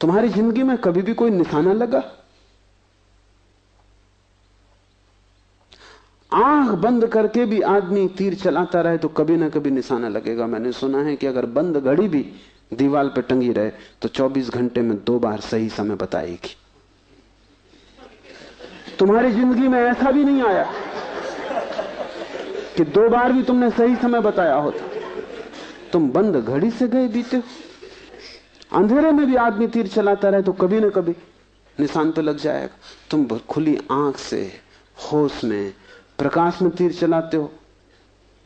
तुम्हारी जिंदगी में कभी भी कोई निशाना लगा? आंख बंद करके भी आदमी तीर चलाता रहे तो कभी ना कभी निशाना लगेगा। मैंने सुना है कि अगर बंद घड़ी भी दीवार पर टंगी रहे तो 24 घंटे में 2 बार सही समय बताएगी। तुम्हारी जिंदगी में ऐसा भी नहीं आया कि 2 बार भी तुमने सही समय बताया होता। तुम बंद घड़ी से गए बीते हो। अंधेरे में भी आदमी तीर चलाता रहे तो कभी ना कभी निशान पे लग जाएगा। तुम खुली आंख से होश में प्रकाश में तीर चलाते हो,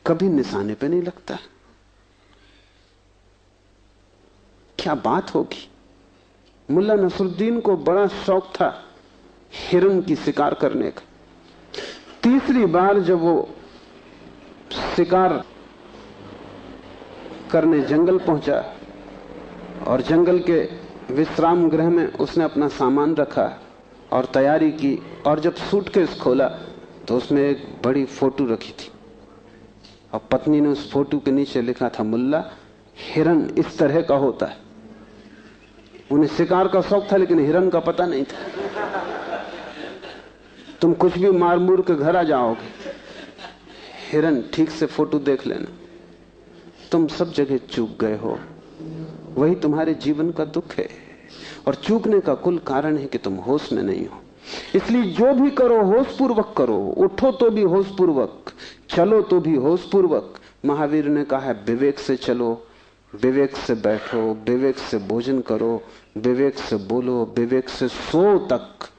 कभी निशाने पे नहीं लगता। क्या बात होगी? मुल्ला नसरुद्दीन को बड़ा शौक था हिरन की शिकार करने का। तीसरी बार जब वो शिकार करने जंगल पहुंचा और जंगल के विश्राम गृह में उसने अपना सामान रखा और तैयारी की, और जब सूटकेस खोला तो उसमें एक बड़ी फोटो रखी थी और पत्नी ने उस फोटो के नीचे लिखा था, मुल्ला हिरन इस तरह का होता है। उन्हें शिकार का शौक था लेकिन हिरन का पता नहीं था। तुम कुछ भी मार मूर के घर आ जाओगे, हिरन ठीक से फोटो देख लेना। तुम सब जगह चूक गए हो, वही तुम्हारे जीवन का दुख है। और चूकने का कुल कारण है कि तुम होश में नहीं हो। इसलिए जो भी करो होशपूर्वक करो। उठो तो भी होशपूर्वक, चलो तो भी होशपूर्वक। महावीर ने कहा है विवेक से चलो, विवेक से बैठो, विवेक से भोजन करो, विवेक से बोलो, विवेक से सो तक।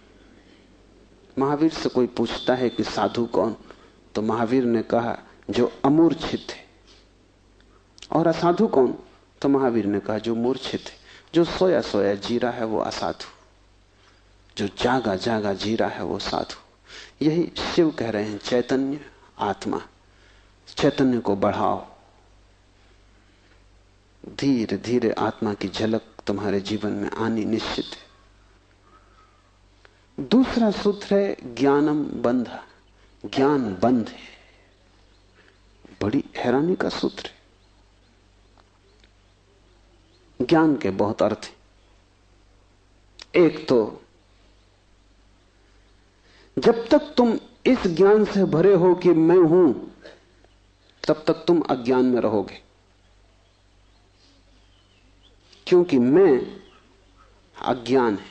महावीर से कोई पूछता है कि साधु कौन, तो महावीर ने कहा जो अमूर्छित है। और असाधु कौन, तो महावीर ने कहा जो मूर्छित है, जो सोया सोया जी रहा है वो असाधु। जो जागा जागा जी रहा है वो साधु। यही शिव कह रहे हैं, चैतन्य आत्मा, चैतन्य को बढ़ाओ। धीरे धीरे आत्मा की झलक तुम्हारे जीवन में आनी निश्चित है। दूसरा सूत्र है ज्ञानम बंध। ज्ञान बंध है, बड़ी हैरानी का सूत्र है। ज्ञान के बहुत अर्थ हैं। एक तो जब तक तुम इस ज्ञान से भरे हो कि मैं हूं, तब तक तुम अज्ञान में रहोगे, क्योंकि मैं अज्ञान है,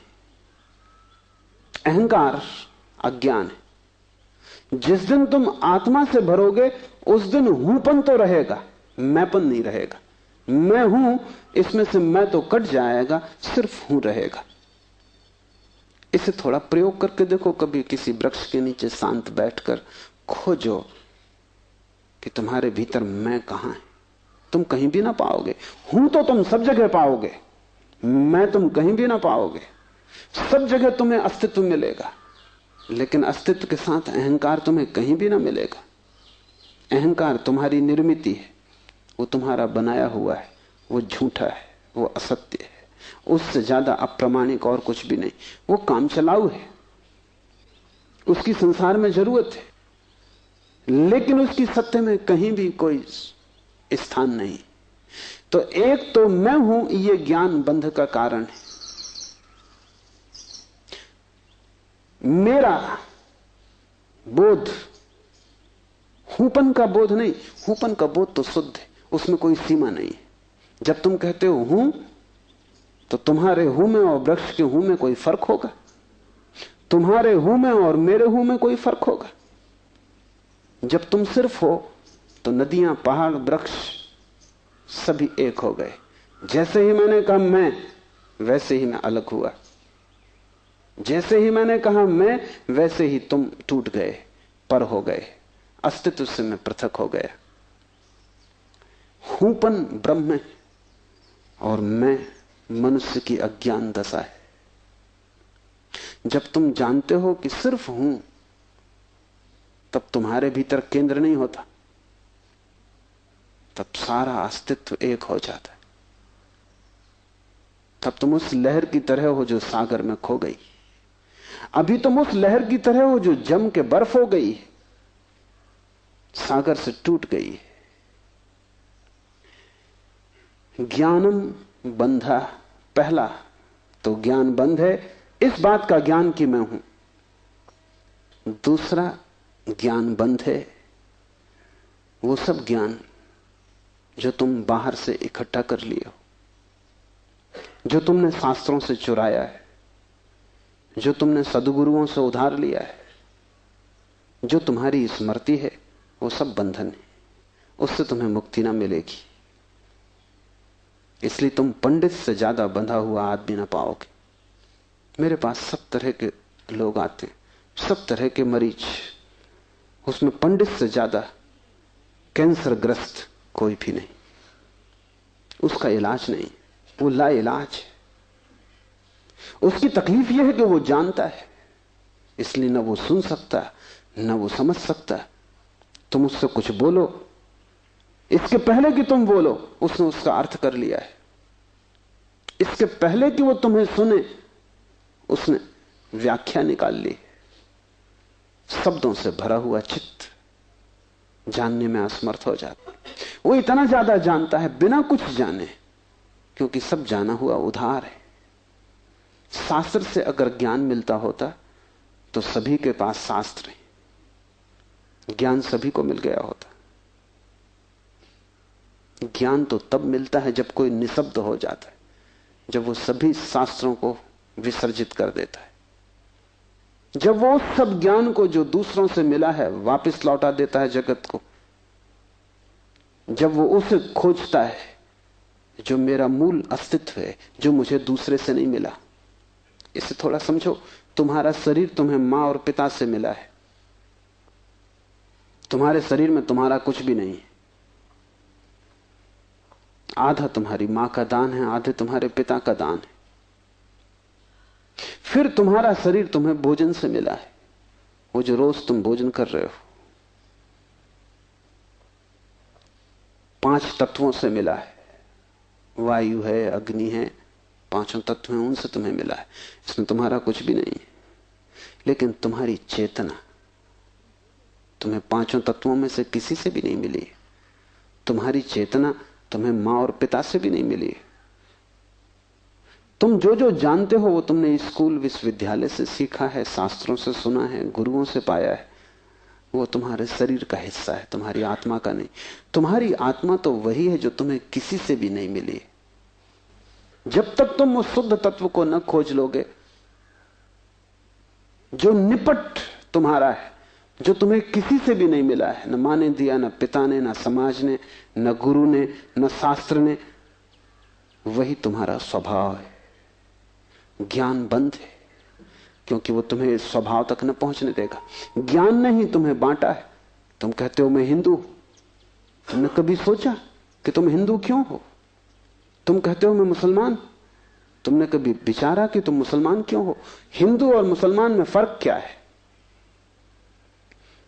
अहंकार अज्ञान है। जिस दिन तुम आत्मा से भरोगे उस दिन हूंपन तो रहेगा, मैंपन नहीं रहेगा। मैं हूं, इसमें से मैं तो कट जाएगा, सिर्फ हूं रहेगा। इसे थोड़ा प्रयोग करके देखो। कभी किसी वृक्ष के नीचे शांत बैठकर खोजो कि तुम्हारे भीतर मैं कहां है। तुम कहीं भी ना पाओगे। हूं तो तुम सब जगह पाओगे, मैं तुम कहीं भी ना पाओगे। सब जगह तुम्हें अस्तित्व मिलेगा, लेकिन अस्तित्व के साथ अहंकार तुम्हें कहीं भी ना मिलेगा। अहंकार तुम्हारी निर्मित है, वो तुम्हारा बनाया हुआ है, वो झूठा है, वो असत्य है, उससे ज्यादा अप्रामाणिक और कुछ भी नहीं। वो काम चलाऊ है, उसकी संसार में जरूरत है, लेकिन उसकी सत्य में कहीं भी कोई स्थान नहीं। तो एक तो मैं हूं, ये ज्ञान बंध का कारण है। मेरा बोध हूपन का बोध नहीं। हूपन का बोध तो शुद्ध है, उसमें कोई सीमा नहीं है। जब तुम कहते हो हूं, तो तुम्हारे हूं में और वृक्ष के हूं में कोई फर्क होगा? तुम्हारे हूं में और मेरे हूं में कोई फर्क होगा? जब तुम सिर्फ हो तो नदियां, पहाड़, वृक्ष सभी एक हो गए। जैसे ही मैंने कहा मैं, वैसे ही मैं अलग हुआ। जैसे ही मैंने कहा मैं, वैसे ही तुम टूट गए, पर हो गए, अस्तित्व से मैं पृथक हो गया। हूंपन ब्रह्म है और मैं मनुष्य की अज्ञान दशा है। जब तुम जानते हो कि सिर्फ हूं, तब तुम्हारे भीतर केंद्र नहीं होता, तब सारा अस्तित्व एक हो जाता है। तब तुम उस लहर की तरह हो जो सागर में खो गई। अभी तुम उस लहर की तरह हो जो जम के बर्फ हो गई, सागर से टूट गई। ज्ञानम बंधा, पहला तो ज्ञान बंध है, इस बात का ज्ञान कि मैं हूं। दूसरा ज्ञान बंध है वो सब ज्ञान जो तुम बाहर से इकट्ठा कर लिए हो, जो तुमने शास्त्रों से चुराया है, जो तुमने सद्गुरुओं से उधार लिया है, जो तुम्हारी स्मृति है, वो सब बंधन है। उससे तुम्हें मुक्ति ना मिलेगी। इसलिए तुम पंडित से ज्यादा बंधा हुआ आदमी ना पाओगे। मेरे पास सब तरह के लोग आते हैं, सब तरह के मरीज। उसमें पंडित से ज्यादा कैंसर ग्रस्त कोई भी नहीं। उसका इलाज नहीं, वो ला इलाज है। उसकी तकलीफ यह है कि वो जानता है, इसलिए न वो सुन सकता न वो समझ सकता। तुम उससे कुछ बोलो, इसके पहले कि तुम बोलो उसने उसका अर्थ कर लिया है। इसके पहले कि वो तुम्हें सुने उसने व्याख्या निकाल ली। शब्दों से भरा हुआ चित्त जानने में असमर्थ हो जाता। वो इतना ज्यादा जानता है बिना कुछ जाने, क्योंकि सब जाना हुआ उधार है। शास्त्र से अगर ज्ञान मिलता होता तो सभी के पास शास्त्र है, ज्ञान सभी को मिल गया होता। ज्ञान तो तब मिलता है जब कोई निशब्द हो जाता है, जब वो सभी शास्त्रों को विसर्जित कर देता है, जब वो उस सब ज्ञान को जो दूसरों से मिला है वापस लौटा देता है जगत को, जब वो उसे खोजता है जो मेरा मूल अस्तित्व है, जो मुझे दूसरे से नहीं मिला। इसे थोड़ा समझो। तुम्हारा शरीर तुम्हें मां और पिता से मिला है। तुम्हारे शरीर में तुम्हारा कुछ भी नहीं है। आधा तुम्हारी मां का दान है, आधे तुम्हारे पिता का दान है। फिर तुम्हारा शरीर तुम्हें भोजन से मिला है, वो जो रोज तुम भोजन कर रहे हो, 5 तत्वों से मिला है। वायु है, अग्नि है, 5 तत्व हैं, उनसे तुम्हें मिला है। इसमें तुम्हारा कुछ भी नहीं है। लेकिन तुम्हारी चेतना तुम्हें 5 तत्वों में से किसी से भी नहीं मिली। तुम्हारी चेतना तुम्हें मां और पिता से भी नहीं मिली। तुम जो जो जानते हो वो तुमने स्कूल विश्वविद्यालय से सीखा है, शास्त्रों से सुना है, गुरुओं से पाया है। वो तुम्हारे शरीर का हिस्सा है, तुम्हारी आत्मा का नहीं। तुम्हारी आत्मा तो वही है जो तुम्हें किसी से भी नहीं मिली। जब तक तुम उस शुद्ध तत्व को न खोज लोगे जो निपट तुम्हारा है, जो तुम्हें किसी से भी नहीं मिला है, न मां ने दिया, न पिता ने, न समाज ने, न गुरु ने, न शास्त्र ने, वही तुम्हारा स्वभाव है। ज्ञान बंद है क्योंकि वो तुम्हें स्वभाव तक न पहुंचने देगा। ज्ञान ने ही तुम्हें बांटा है। तुम कहते हो मैं हिंदू, तुमने कभी सोचा कि तुम हिंदू क्यों हो? तुम कहते हो मैं मुसलमान, तुमने कभी विचारा कि तुम मुसलमान क्यों हो? हिंदू और मुसलमान में फर्क क्या है?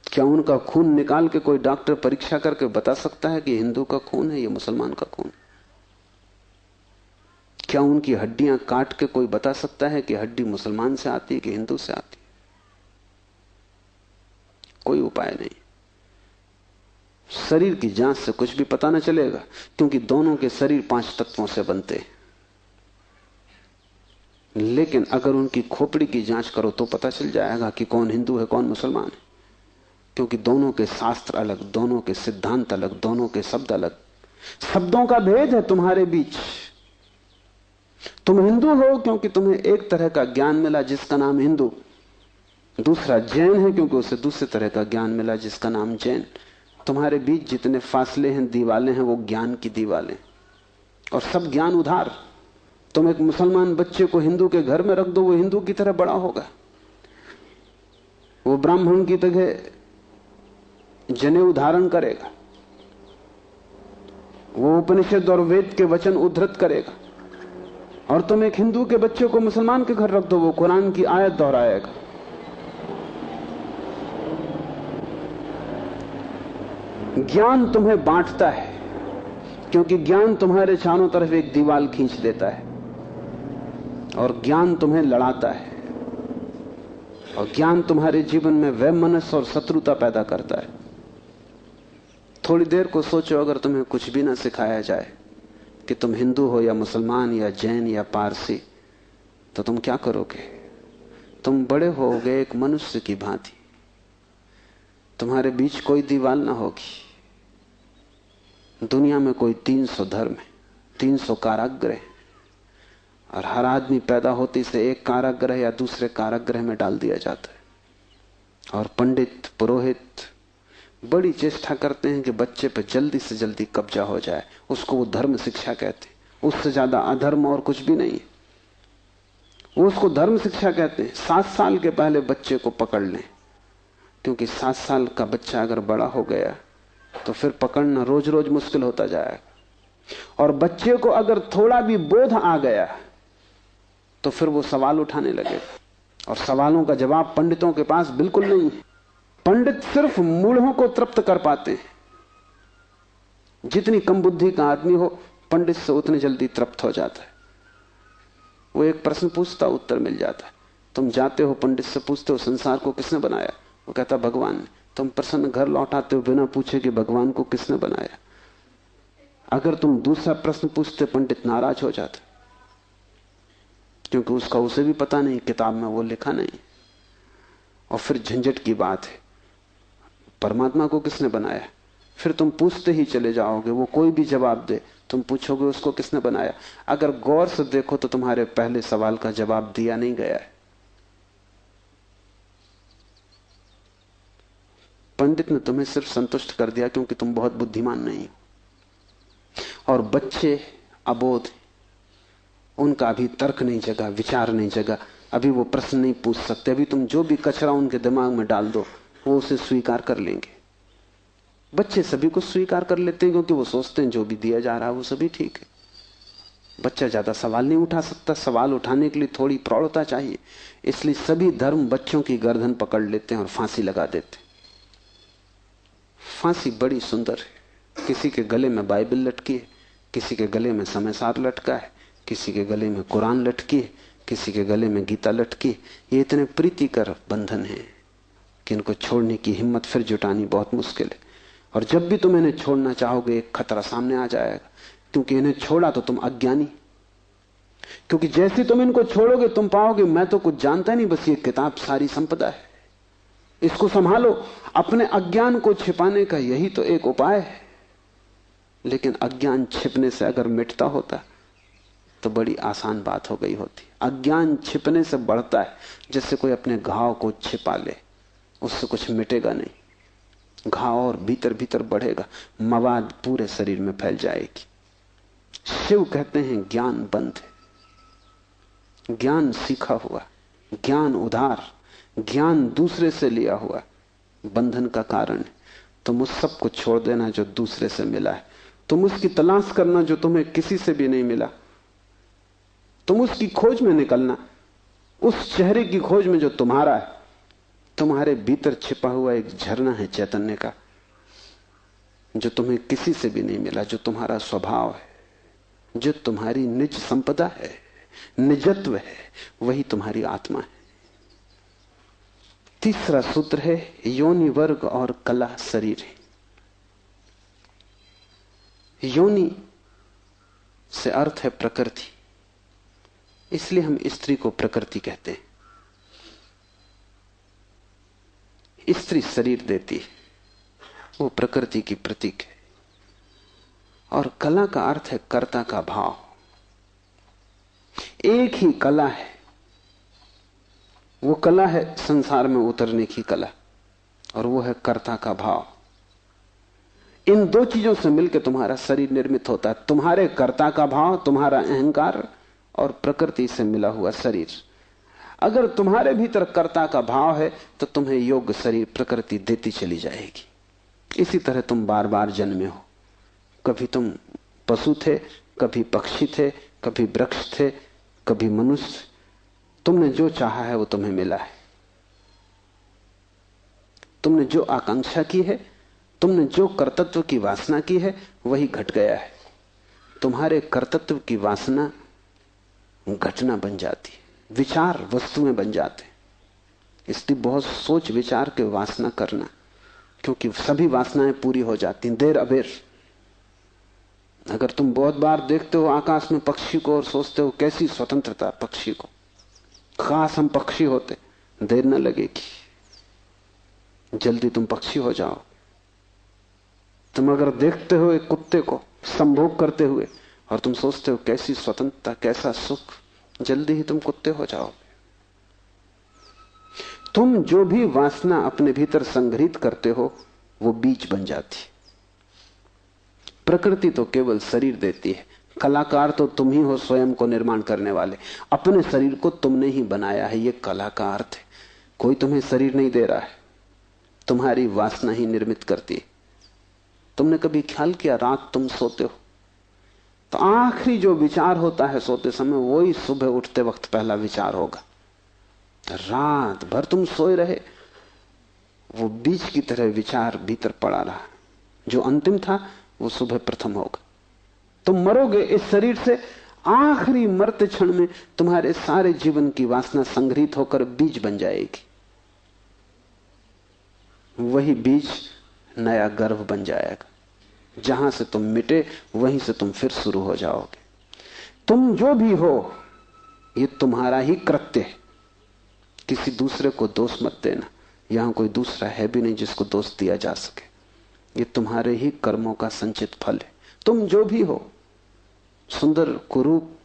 क्या उनका खून निकाल के कोई डॉक्टर परीक्षा करके बता सकता है कि हिंदू का खून है या मुसलमान का खून? क्या उनकी हड्डियां काट के कोई बता सकता है कि हड्डी मुसलमान से आती है कि हिंदू से आती है? कोई उपाय नहीं। शरीर की जांच से कुछ भी पता न चलेगा, क्योंकि दोनों के शरीर 5 तत्वों से बनते हैं। लेकिन अगर उनकी खोपड़ी की जांच करो तो पता चल जाएगा कि कौन हिंदू है कौन मुसलमान है, क्योंकि दोनों के शास्त्र अलग, दोनों के सिद्धांत अलग, दोनों के शब्द अलग। शब्दों का भेद है तुम्हारे बीच। तुम हिंदू हो क्योंकि तुम्हें एक तरह का ज्ञान मिला जिसका नाम हिंदू, दूसरा जैन है क्योंकि उसे दूसरे तरह का ज्ञान मिला जिसका नाम जैन। तुम्हारे बीच जितने फासले हैं, दीवालें हैं, वो ज्ञान की दीवालें, और सब ज्ञान उधार। तुम एक मुसलमान बच्चे को हिंदू के घर में रख दो, वो हिंदू की तरह बड़ा होगा। वो ब्राह्मण की तरह जनेऊ धारण करेगा, वो उपनिषद और वेद के वचन उद्धृत करेगा। और तुम एक हिंदू के बच्चे को मुसलमान के घर रख दो, वो कुरान की आयत दोहराएगा। ज्ञान तुम्हें बांटता है क्योंकि ज्ञान तुम्हारे चारों तरफ एक दीवार खींच देता है, और ज्ञान तुम्हें लड़ाता है, और ज्ञान तुम्हारे जीवन में वैमनस्य और शत्रुता पैदा करता है। थोड़ी देर को सोचो, अगर तुम्हें कुछ भी ना सिखाया जाए कि तुम हिंदू हो या मुसलमान या जैन या पारसी, तो तुम क्या करोगे? तुम बड़े होगे एक मनुष्य की भांति। तुम्हारे बीच कोई दीवार ना होगी। दुनिया में कोई 300 धर्म है, 300 कारागृह, और हर आदमी पैदा होते से एक कारागृह या दूसरे कारागृह में डाल दिया जाता है। और पंडित पुरोहित बड़ी चेष्टा करते हैं कि बच्चे पर जल्दी से जल्दी कब्जा हो जाए। उसको वो धर्म शिक्षा कहते हैं। उससे ज्यादा अधर्म और कुछ भी नहीं है। वो उसको धर्म शिक्षा कहते हैं। 7 साल के पहले बच्चे को पकड़ लें, क्योंकि 7 साल का बच्चा अगर बड़ा हो गया तो फिर पकड़ना रोज रोज मुश्किल होता जाएगा। और बच्चे को अगर थोड़ा भी बोध आ गया तो फिर वो सवाल उठाने लगे, और सवालों का जवाब पंडितों के पास बिल्कुल नहीं है। पंडित सिर्फ मूढ़ों को तृप्त कर पाते हैं। जितनी कम बुद्धि का आदमी हो, पंडित से उतनी जल्दी तृप्त हो जाता है। वो एक प्रश्न पूछता, उत्तर मिल जाता है। तुम जाते हो पंडित से पूछते हो संसार को किसने बनाया, वो कहता भगवान ने। तुम प्रश्न घर लौटाते हो बिना पूछे कि भगवान को किसने बनाया। अगर तुम दूसरा प्रश्न पूछते, पंडित नाराज हो जाता, क्योंकि उसका उसे भी पता नहीं, किताब में वो लिखा नहीं। और फिर झंझट की बात है, परमात्मा को किसने बनाया। फिर तुम पूछते ही चले जाओगे, वो कोई भी जवाब दे, तुम पूछोगे उसको किसने बनाया। अगर गौर से देखो तो तुम्हारे पहले सवाल का जवाब दिया नहीं गया है। पंडित ने तुम्हें सिर्फ संतुष्ट कर दिया क्योंकि तुम बहुत बुद्धिमान नहीं हो। और बच्चे अबोध, उनका अभी तर्क नहीं जगा, विचार नहीं जगा, अभी वो प्रश्न नहीं पूछ सकते। अभी तुम जो भी कचरा उनके दिमाग में डाल दो वो उसे स्वीकार कर लेंगे। बच्चे सभी को स्वीकार कर लेते हैं क्योंकि वो सोचते हैं जो भी दिया जा रहा है वो सभी ठीक है। बच्चा ज्यादा सवाल नहीं उठा सकता, सवाल उठाने के लिए थोड़ी प्रौढ़ता चाहिए, इसलिए सभी धर्म बच्चों की गर्दन पकड़ लेते हैं और फांसी लगा देते हैं। फांसी बड़ी सुंदर है। किसी के गले में बाइबल लटकी है, किसी के गले में समयसार लटका है, किसी के गले में कुरान लटकी है, किसी के गले में गीता लटकी है। ये इतने प्रीतिकर बंधन है कि इनको छोड़ने की हिम्मत फिर जुटानी बहुत मुश्किल है। और जब भी तुम इन्हें छोड़ना चाहोगे एक खतरा सामने आ जाएगा, क्योंकि इन्हें छोड़ा तो तुम अज्ञानी, क्योंकि जैसे तुम इनको छोड़ोगे तुम पाओगे मैं तो कुछ जानता नहीं, बस ये किताब सारी संपदा है, इसको संभालो। अपने अज्ञान को छिपाने का यही तो एक उपाय है। लेकिन अज्ञान छिपने से अगर मिटता होता तो बड़ी आसान बात हो गई होती। अज्ञान छिपने से बढ़ता है, जैसे कोई अपने घाव को छिपा ले, उससे कुछ मिटेगा नहीं, घाव और भीतर भीतर बढ़ेगा, मवाद पूरे शरीर में फैल जाएगी। शिव कहते हैं ज्ञान बंद है, ज्ञान सीखा हुआ, ज्ञान उधार, ज्ञान दूसरे से लिया हुआ बंधन का कारण है। तुम उस सब को छोड़ देना जो दूसरे से मिला है, तुम उसकी तलाश करना जो तुम्हें किसी से भी नहीं मिला, तुम उसकी खोज में निकलना, उस चेहरे की खोज में जो तुम्हारा है। तुम्हारे भीतर छिपा हुआ एक झरना है चैतन्य का, जो तुम्हें किसी से भी नहीं मिला, जो तुम्हारा स्वभाव है, जो तुम्हारी निज संपदा है, निजत्व है, वही तुम्हारी आत्मा है। तीसरा सूत्र है योनि वर्ग और कला शरीर है। योनि से अर्थ है प्रकृति, इसलिए हम स्त्री को प्रकृति कहते हैं। स्त्री शरीर देती है, वो प्रकृति की प्रतीक है। और कला का अर्थ है कर्ता का भाव। एक ही कला है, वो कला है संसार में उतरने की कला, और वो है कर्ता का भाव। इन दो चीजों से मिलकर तुम्हारा शरीर निर्मित होता है। तुम्हारे कर्ता का भाव, तुम्हारा अहंकार, और प्रकृति से मिला हुआ शरीर। अगर तुम्हारे भीतर कर्ता का भाव है तो तुम्हें योग्य शरीर प्रकृति देती चली जाएगी। इसी तरह तुम बार बार जन्मे हो। कभी तुम पशु थे, कभी पक्षी थे, कभी वृक्ष थे, कभी मनुष्य। तुमने जो चाहा है वो तुम्हें मिला है। तुमने जो आकांक्षा की है, तुमने जो कर्तृत्व की वासना की है, वही घट गया है। तुम्हारे कर्तृत्व की वासना घटना बन जाती है, विचार वस्तुएं बन जाते हैं। इसलिए बहुत सोच विचार के वासना करना, क्योंकि सभी वासनाएं पूरी हो जाती हैं देर अबेर। अगर तुम बहुत बार देखते हो आकाश में पक्षी को और सोचते हो कैसी स्वतंत्रता पक्षी को, खास हम पक्षी होते, देर न लगेगी, जल्दी तुम पक्षी हो जाओ। तुम अगर देखते हो एक कुत्ते को संभोग करते हुए और तुम सोचते हो कैसी स्वतंत्रता, कैसा सुख, जल्दी ही तुम कुत्ते हो जाओ। तुम जो भी वासना अपने भीतर संग्रहित करते हो वो बीज बन जाती। प्रकृति तो केवल शरीर देती है, कलाकार तो तुम ही हो, स्वयं को निर्माण करने वाले। अपने शरीर को तुमने ही बनाया है, ये कला का अर्थ है। कोई तुम्हें शरीर नहीं दे रहा है, तुम्हारी वासना ही निर्मित करती है। तुमने कभी ख्याल किया, रात तुम सोते हो तो आखिरी जो विचार होता है सोते समय, वही सुबह उठते वक्त पहला विचार होगा। रात भर तुम सोए रहे, वो बीज की तरह विचार भीतर पड़ा रहा, जो अंतिम था वो सुबह प्रथम होगा। तुम मरोगे इस शरीर से, आखिरी मरते क्षण में तुम्हारे सारे जीवन की वासना संग्रहित होकर बीज बन जाएगी। वही बीज नया गर्भ बन जाएगा। जहां से तुम मिटे वहीं से तुम फिर शुरू हो जाओगे। तुम जो भी हो ये तुम्हारा ही कृत्य है, किसी दूसरे को दोष मत देना। यहां कोई दूसरा है भी नहीं जिसको दोष दिया जा सके। ये तुम्हारे ही कर्मों का संचित फल है। तुम जो भी हो, सुंदर कुरूप,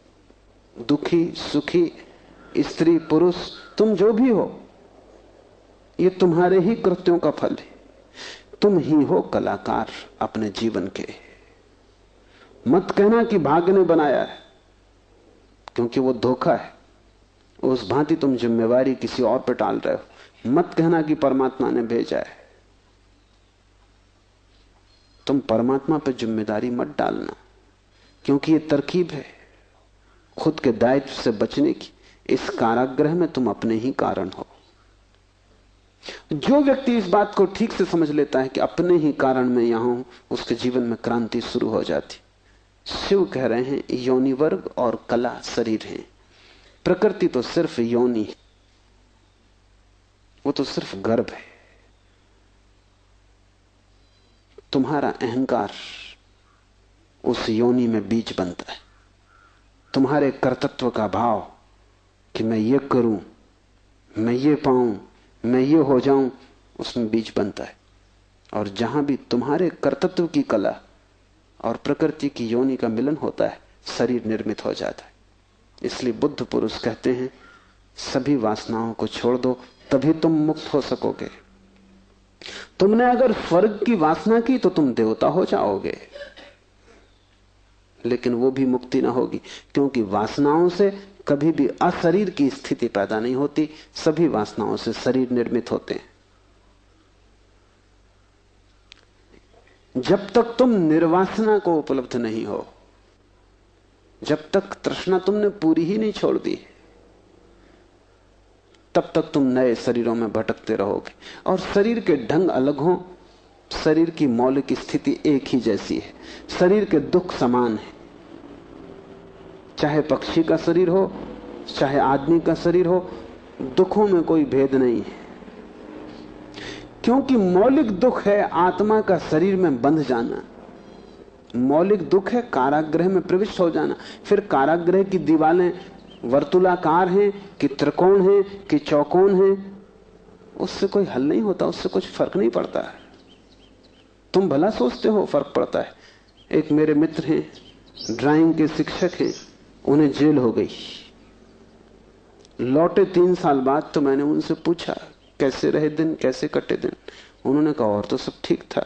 दुखी सुखी, स्त्री पुरुष, तुम जो भी हो, ये तुम्हारे ही कृत्यों का फल है। तुम ही हो कलाकार अपने जीवन के। मत कहना कि भाग्य ने बनाया है, क्योंकि वो धोखा है। उस भांति तुम जिम्मेवारी किसी और पर टाल रहे हो। मत कहना कि परमात्मा ने भेजा है। तुम परमात्मा पर जिम्मेदारी मत डालना, क्योंकि ये तरकीब है। खुद के दायित्व से बचने की। इस कारागृह में तुम अपने ही कारण हो। जो व्यक्ति इस बात को ठीक से समझ लेता है कि अपने ही कारण में यहां हूं, उसके जीवन में क्रांति शुरू हो जाती। शिव कह रहे हैं योनि वर्ग और कला शरीर है। प्रकृति तो सिर्फ योनि है, वो तो सिर्फ गर्भ है। तुम्हारा अहंकार उस योनि में बीज बनता है। तुम्हारे कर्तृत्व का भाव कि मैं ये करूं, मैं ये पाऊं, मैं ये हो जाऊं, उसमें बीज बनता है। और जहां भी तुम्हारे कर्तृत्व की कला और प्रकृति की योनि का मिलन होता है, शरीर निर्मित हो जाता है। इसलिए बुद्ध पुरुष कहते हैं सभी वासनाओं को छोड़ दो, तभी तुम मुक्त हो सकोगे। तुमने अगर स्वर्ग की वासना की तो तुम देवता हो जाओगे, लेकिन वो भी मुक्ति ना होगी, क्योंकि वासनाओं से कभी भी अशरीर की स्थिति पैदा नहीं होती। सभी वासनाओं से शरीर निर्मित होते हैं। जब तक तुम निर्वासना को उपलब्ध नहीं हो, जब तक तृष्णा तुमने पूरी ही नहीं छोड़ दी, तब तक तुम नए शरीरों में भटकते रहोगे। और शरीर के ढंग अलग हों, शरीर की मौलिक स्थिति एक ही जैसी है। शरीर के दुख समान है, चाहे पक्षी का शरीर हो चाहे आदमी का शरीर हो, दुखों में कोई भेद नहीं है। क्योंकि मौलिक दुख है आत्मा का शरीर में बंध जाना। मौलिक दुख है कारागृह में प्रविष्ट हो जाना। फिर कारागृह की दीवारें वर्तुलाकार हैं कि त्रिकोण हैं कि चौकोन हैं, उससे कोई हल नहीं होता, उससे कुछ फर्क नहीं पड़ता है। तुम भला सोचते हो फर्क पड़ता है। एक मेरे मित्र हैं, ड्राइंग के शिक्षक हैं, उन्हें जेल हो गई। लौटे 3 साल बाद तो मैंने उनसे पूछा कैसे रहे दिन, कैसे कटे दिन। उन्होंने कहा और तो सब ठीक था,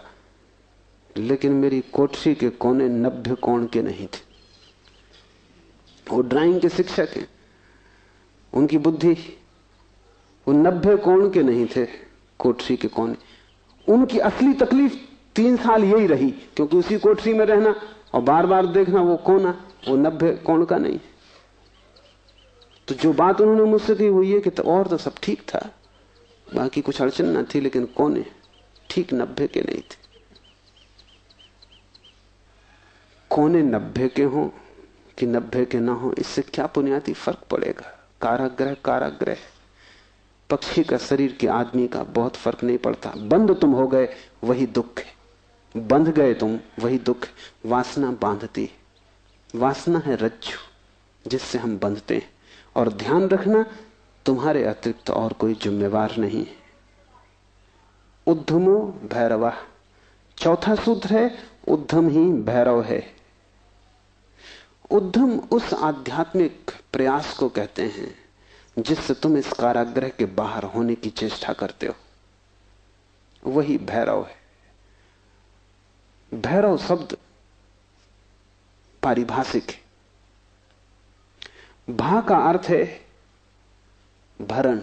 लेकिन मेरी कोठरी के कोने 90 कोण के नहीं थे। वो ड्राइंग के शिक्षक हैं, उनकी बुद्धि वो 90 कोण के नहीं थे कोठरी के कोने। उनकी असली तकलीफ 3 साल यही रही, क्योंकि उसी कोठरी में रहना और बार बार देखना वो कोना, वो 90 कोण का नहीं। तो जो बात उन्होंने मुझसे कही वो ये कि तो और तो सब ठीक था, बाकी कुछ अड़चन ना थी, लेकिन कोने ठीक 90 के नहीं थे। कोने 90 के हों कि 90 के ना हो, इससे क्या बुनियादी फर्क पड़ेगा। कारागृह कारागृह, पक्षी का शरीर के आदमी का बहुत फर्क नहीं पड़ता। बंद तुम हो गए वही दुख है, बंध गए तुम वही दुख है। वासना बांधती है, वासना है रज्जु जिससे हम बंधते हैं। और ध्यान रखना तुम्हारे अतिरिक्त और कोई जिम्मेवार नहीं है। उद्यमो भैरवा, चौथा सूत्र है उद्यम ही भैरव है। उद्यम उस आध्यात्मिक प्रयास को कहते हैं जिससे तुम इस कारागृह के बाहर होने की चेष्टा करते हो, वही भैरव है। भैरव शब्द पारिभाषिक है। भा का अर्थ है भरण,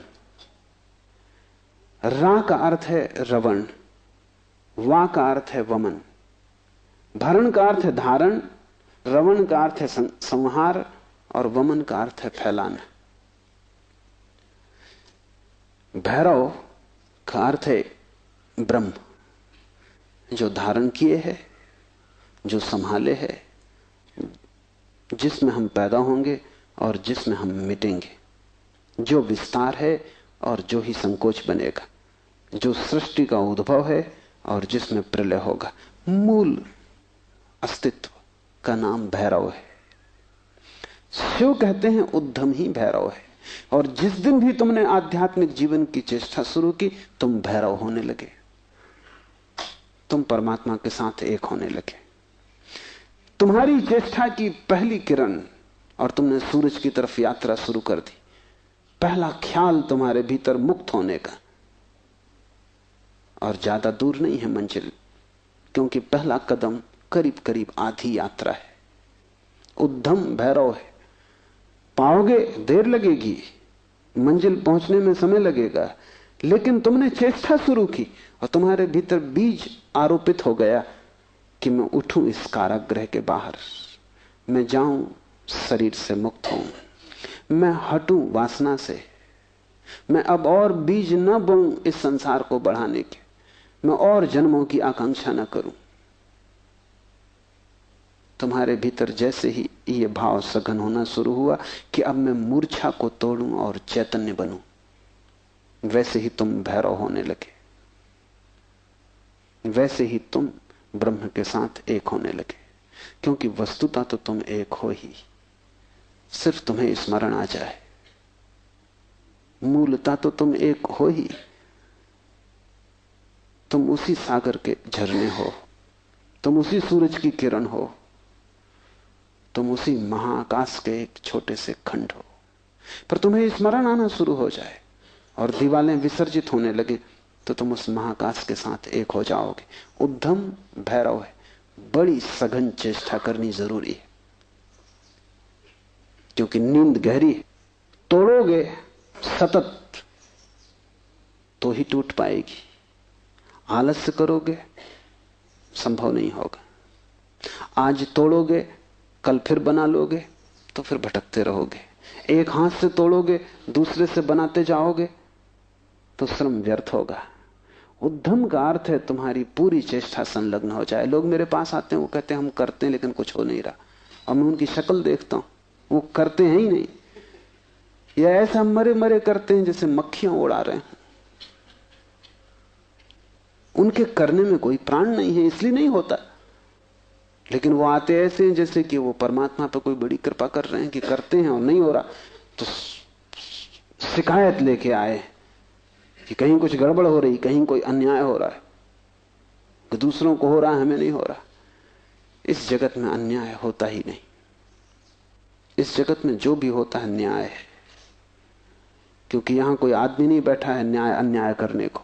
रा का अर्थ है रवण, वा का अर्थ है वमन। भरण का अर्थ है धारण, रवण का अर्थ है संहार और वमन का अर्थ है फैलाना। भैरव का अर्थ है ब्रह्म, जो धारण किए है, जो संभाले है, जिसमें हम पैदा होंगे और जिसमें हम मिटेंगे, जो विस्तार है और जो ही संकोच बनेगा, जो सृष्टि का उद्भव है और जिसमें प्रलय होगा। मूल अस्तित्व का नाम भैरव है। शिव कहते हैं उद्यम ही भैरव है। और जिस दिन भी तुमने आध्यात्मिक जीवन की चेष्टा शुरू की, तुम भैरव होने लगे, तुम परमात्मा के साथ एक होने लगे। तुम्हारी चेष्टा की पहली किरण और तुमने सूरज की तरफ यात्रा शुरू कर दी। पहला ख्याल तुम्हारे भीतर मुक्त होने का, और ज्यादा दूर नहीं है मंजिल, क्योंकि पहला कदम करीब करीब आधी यात्रा है। उद्यम भैरव है। पाओगे देर लगेगी, मंजिल पहुंचने में समय लगेगा, लेकिन तुमने चेष्टा शुरू की और तुम्हारे भीतर बीज आरोपित हो गया कि मैं उठूं इस कारागृह के बाहर, मैं जाऊं शरीर से मुक्त हूं, मैं हटूं वासना से, मैं अब और बीज न बोऊं इस संसार को बढ़ाने के, मैं और जन्मों की आकांक्षा न करूं। तुम्हारे भीतर जैसे ही ये भाव सघन होना शुरू हुआ कि अब मैं मूर्छा को तोड़ूं और चैतन्य बनूं, वैसे ही तुम भैरव होने लगे, वैसे ही तुम ब्रह्म के साथ एक होने लगे। क्योंकि वस्तुतः तो तुम एक हो ही, सिर्फ तुम्हें स्मरण आ जाए। मूलतः तो तुम एक हो ही, तुम उसी सागर के झरने हो, तुम उसी सूरज की किरण हो, तुम उसी महाकाश के एक छोटे से खंड हो। पर तुम्हें स्मरण आना शुरू हो जाए और दीवालें विसर्जित होने लगे तो तुम उस महाकाश के साथ एक हो जाओगे। उद्यम भैरव है, बड़ी सघन चेष्टा करनी जरूरी है, क्योंकि नींद गहरी है। तोड़ोगे सतत तो ही टूट पाएगी, आलस्य करोगे संभव नहीं होगा। आज तोड़ोगे कल फिर बना लोगे तो फिर भटकते रहोगे। एक हाथ से तोड़ोगे दूसरे से बनाते जाओगे तो श्रम व्यर्थ होगा। उद्यम का अर्थ है तुम्हारी पूरी चेष्टा संलग्न हो जाए। लोग मेरे पास आते हैं, वो कहते हैं हम करते हैं लेकिन कुछ हो नहीं रहा, और मैं उनकी शक्ल देखता हूं, वो करते हैं ही नहीं, या ऐसा मरे मरे करते हैं जैसे मक्खियां उड़ा रहे हैं। उनके करने में कोई प्राण नहीं है, इसलिए नहीं होता। लेकिन वो आते ऐसे हैं जैसे कि वो परमात्मा पर कोई बड़ी कृपा कर रहे हैं कि करते हैं और नहीं हो रहा, तो शिकायत लेके आए कि कहीं कुछ गड़बड़ हो रही, कहीं कोई अन्याय हो रहा है, कि दूसरों को हो रहा है हमें नहीं हो रहा। इस जगत में अन्याय होता ही नहीं। इस जगत में जो भी होता है न्याय है, क्योंकि यहां कोई आदमी नहीं बैठा है न्याय अन्याय करने को।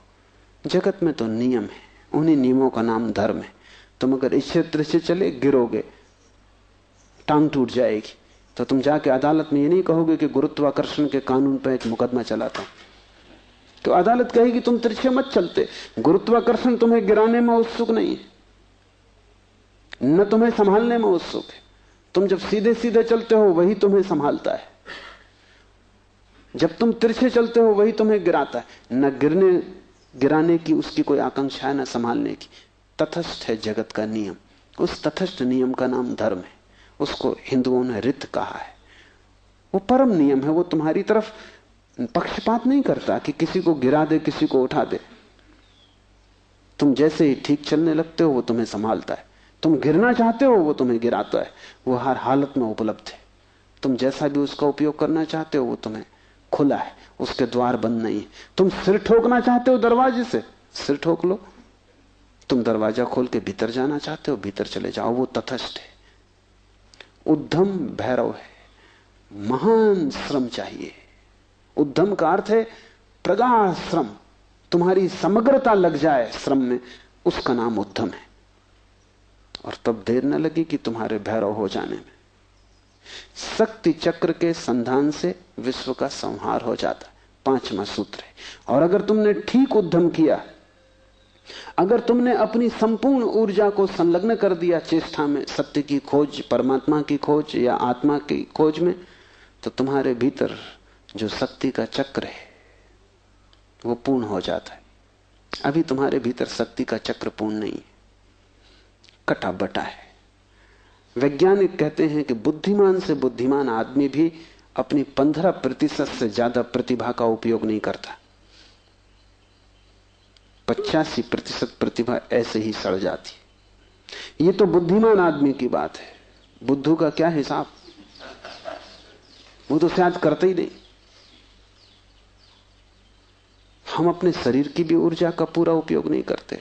जगत में तो नियम है, उन्हीं नियमों का नाम धर्म है। तुम अगर इस क्षेत्र से चले गिरोगे, टांग टूट जाएगी, तो तुम जाके अदालत में ये नहीं कहोगे कि गुरुत्वाकर्षण के कानून पर एक मुकदमा चलाता हूं, तो अदालत कहेगी तुम तिरछे मत चलते। गुरुत्वाकर्षण तुम्हें गिराने में उत्सुक नहीं है, न तुम्हें संभालने में उत्सुक है। तुम जब सीधे सीधे चलते हो वही तुम्हें संभालता है, जब तुम तिरछे चलते हो वही तुम्हें गिराता है। न गिराने की उसकी कोई आकांक्षा है, न संभालने की। तटस्थ है जगत का नियम, उस तटस्थ नियम का नाम धर्म है। उसको हिंदुओं ने रित कहा है। वो परम नियम है, वो तुम्हारी तरफ पक्षपात नहीं करता कि किसी को गिरा दे किसी को उठा दे। तुम जैसे ही ठीक चलने लगते हो वो तुम्हें संभालता है, तुम गिरना चाहते हो वो तुम्हें गिराता है। वो हर हालत में उपलब्ध है। तुम जैसा भी उसका उपयोग करना चाहते हो वो तुम्हें खुला है, उसके द्वार बंद नहीं है। तुम सिर ठोकना चाहते हो दरवाजे से, सिर ठोक लो। तुम दरवाजा खोल के भीतर जाना चाहते हो, भीतर चले जाओ। वो तटस्थ है, उद्यम भैरव है। महान श्रम चाहिए। उद्यम का अर्थ है प्रगाढ़ श्रम, तुम्हारी समग्रता लग जाए श्रम में, उसका नाम उद्यम है। और तब देर न लगी कि तुम्हारे भैरव हो जाने में। शक्ति चक्र के संधान से विश्व का संहार हो जाता है, 5वां सूत्र है। और अगर तुमने ठीक उद्यम किया, अगर तुमने अपनी संपूर्ण ऊर्जा को संलग्न कर दिया चेष्टा में, सत्य की खोज, परमात्मा की खोज या आत्मा की खोज में, तो तुम्हारे भीतर जो शक्ति का चक्र है वो पूर्ण हो जाता है। अभी तुम्हारे भीतर शक्ति का चक्र पूर्ण नहीं है, कटा बटा है। वैज्ञानिक कहते हैं कि बुद्धिमान से बुद्धिमान आदमी भी अपनी 15% से ज्यादा प्रतिभा का उपयोग नहीं करता। 85% प्रतिभा ऐसे ही सड़ जाती। ये तो बुद्धिमान आदमी की बात है। बुद्धू का क्या हिसाब, वो तो शायद करते ही नहीं। हम अपने शरीर की भी ऊर्जा का पूरा उपयोग नहीं करते,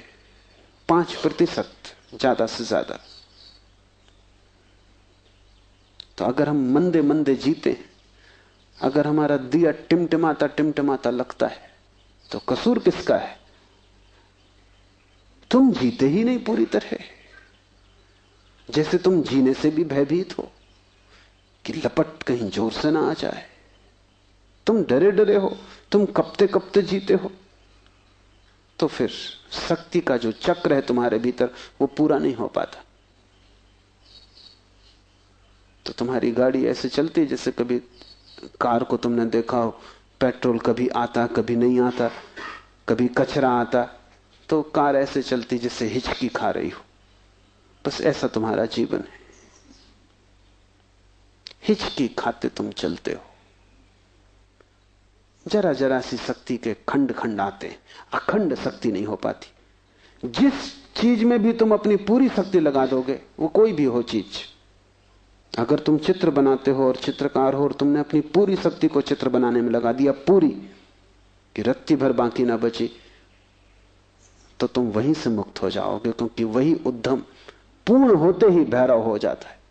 5% ज्यादा से ज्यादा। तो अगर हम मंदे मंदे जीते, अगर हमारा दिया टिमटिमाता टिमटिमाता लगता है, तो कसूर किसका है? तुम जीते ही नहीं पूरी तरह। जैसे तुम जीने से भी भयभीत हो कि लपट कहीं जोर से ना आ जाए। तुम डरे डरे हो, तुम कपते कपते जीते हो। तो फिर शक्ति का जो चक्र है तुम्हारे भीतर वो पूरा नहीं हो पाता। तो तुम्हारी गाड़ी ऐसे चलती है जैसे कभी कार को तुमने देखा हो, पेट्रोल कभी आता कभी नहीं आता, कभी कचरा आता, तो कार ऐसे चलती जैसे हिचकी खा रही हो। बस ऐसा तुम्हारा जीवन है, हिचकी खाते तुम चलते हो। जरा जरा सी शक्ति के खंड खंड आते हैं, अखंड शक्ति नहीं हो पाती। जिस चीज में भी तुम अपनी पूरी शक्ति लगा दोगे, वो कोई भी हो चीज, अगर तुम चित्र बनाते हो और चित्रकार हो और तुमने अपनी पूरी शक्ति को चित्र बनाने में लगा दिया, पूरी, कि रत्ती भर बाकी ना बची, तो तुम वहीं से मुक्त हो जाओगे, क्योंकि वही उद्यम पूर्ण होते ही भैरव हो जाता है।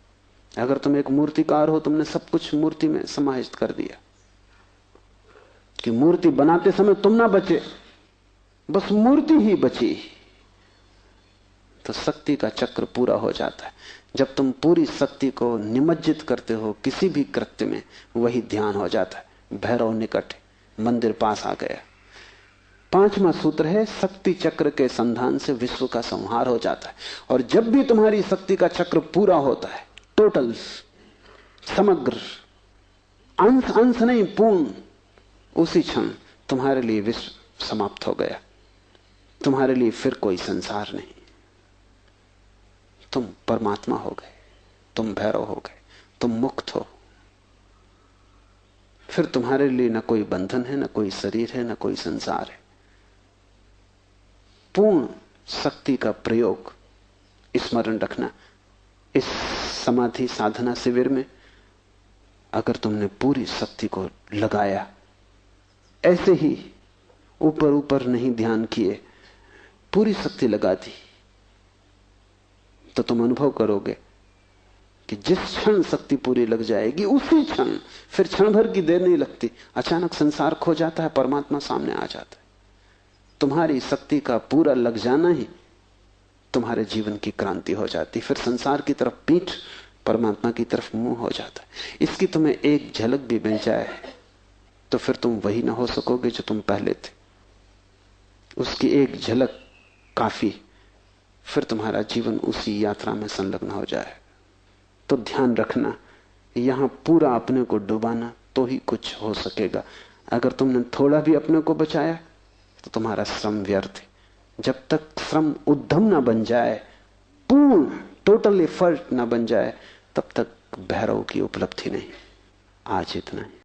अगर तुम एक मूर्तिकार हो, तुमने सब कुछ मूर्ति में समाहित कर दिया कि मूर्ति बनाते समय तुम ना बचे, बस मूर्ति ही बची, तो शक्ति का चक्र पूरा हो जाता है। जब तुम पूरी शक्ति को निमज्जित करते हो किसी भी कृत्य में, वही ध्यान हो जाता है। भैरव निकट, मंदिर पास आ गया। 5वां सूत्र है, शक्ति चक्र के संधान से विश्व का संहार हो जाता है। और जब भी तुम्हारी शक्ति का चक्र पूरा होता है, टोटल, समग्र, अंश अंश नहीं, पूर्ण, उसी क्षण तुम्हारे लिए विश्व समाप्त हो गया। तुम्हारे लिए फिर कोई संसार नहीं, तुम परमात्मा हो गए, तुम भैरव हो गए, तुम मुक्त हो। फिर तुम्हारे लिए न कोई बंधन है, न कोई शरीर है, न कोई संसार है। पूर्ण शक्ति का प्रयोग स्मरण रखना। इस समाधि साधना शिविर में अगर तुमने पूरी शक्ति को लगाया, ऐसे ही ऊपर ऊपर नहीं ध्यान किए, पूरी शक्ति लगा दी, तो तुम अनुभव करोगे कि जिस क्षण शक्ति पूरी लग जाएगी, उसी क्षण, फिर क्षण भर की देर नहीं लगती, अचानक संसार खो जाता है, परमात्मा सामने आ जाता है। तुम्हारी शक्ति का पूरा लग जाना ही तुम्हारे जीवन की क्रांति हो जाती। फिर संसार की तरफ पीठ, परमात्मा की तरफ मुंह हो जाता है। इसकी तुम्हें एक झलक भी मिल जाए तो फिर तुम वही ना हो सकोगे जो तुम पहले थे। उसकी एक झलक काफी, फिर तुम्हारा जीवन उसी यात्रा में संलग्न हो जाए। तो ध्यान रखना, यहां पूरा अपने को डुबाना तो ही कुछ हो सकेगा। अगर तुमने थोड़ा भी अपने को बचाया तो तुम्हारा श्रम व्यर्थ है। जब तक श्रम उद्यम ना बन जाए, पूर्ण टोटल एफर्ट ना बन जाए, तब तक भैरव की उपलब्धि नहीं। आज इतना ही।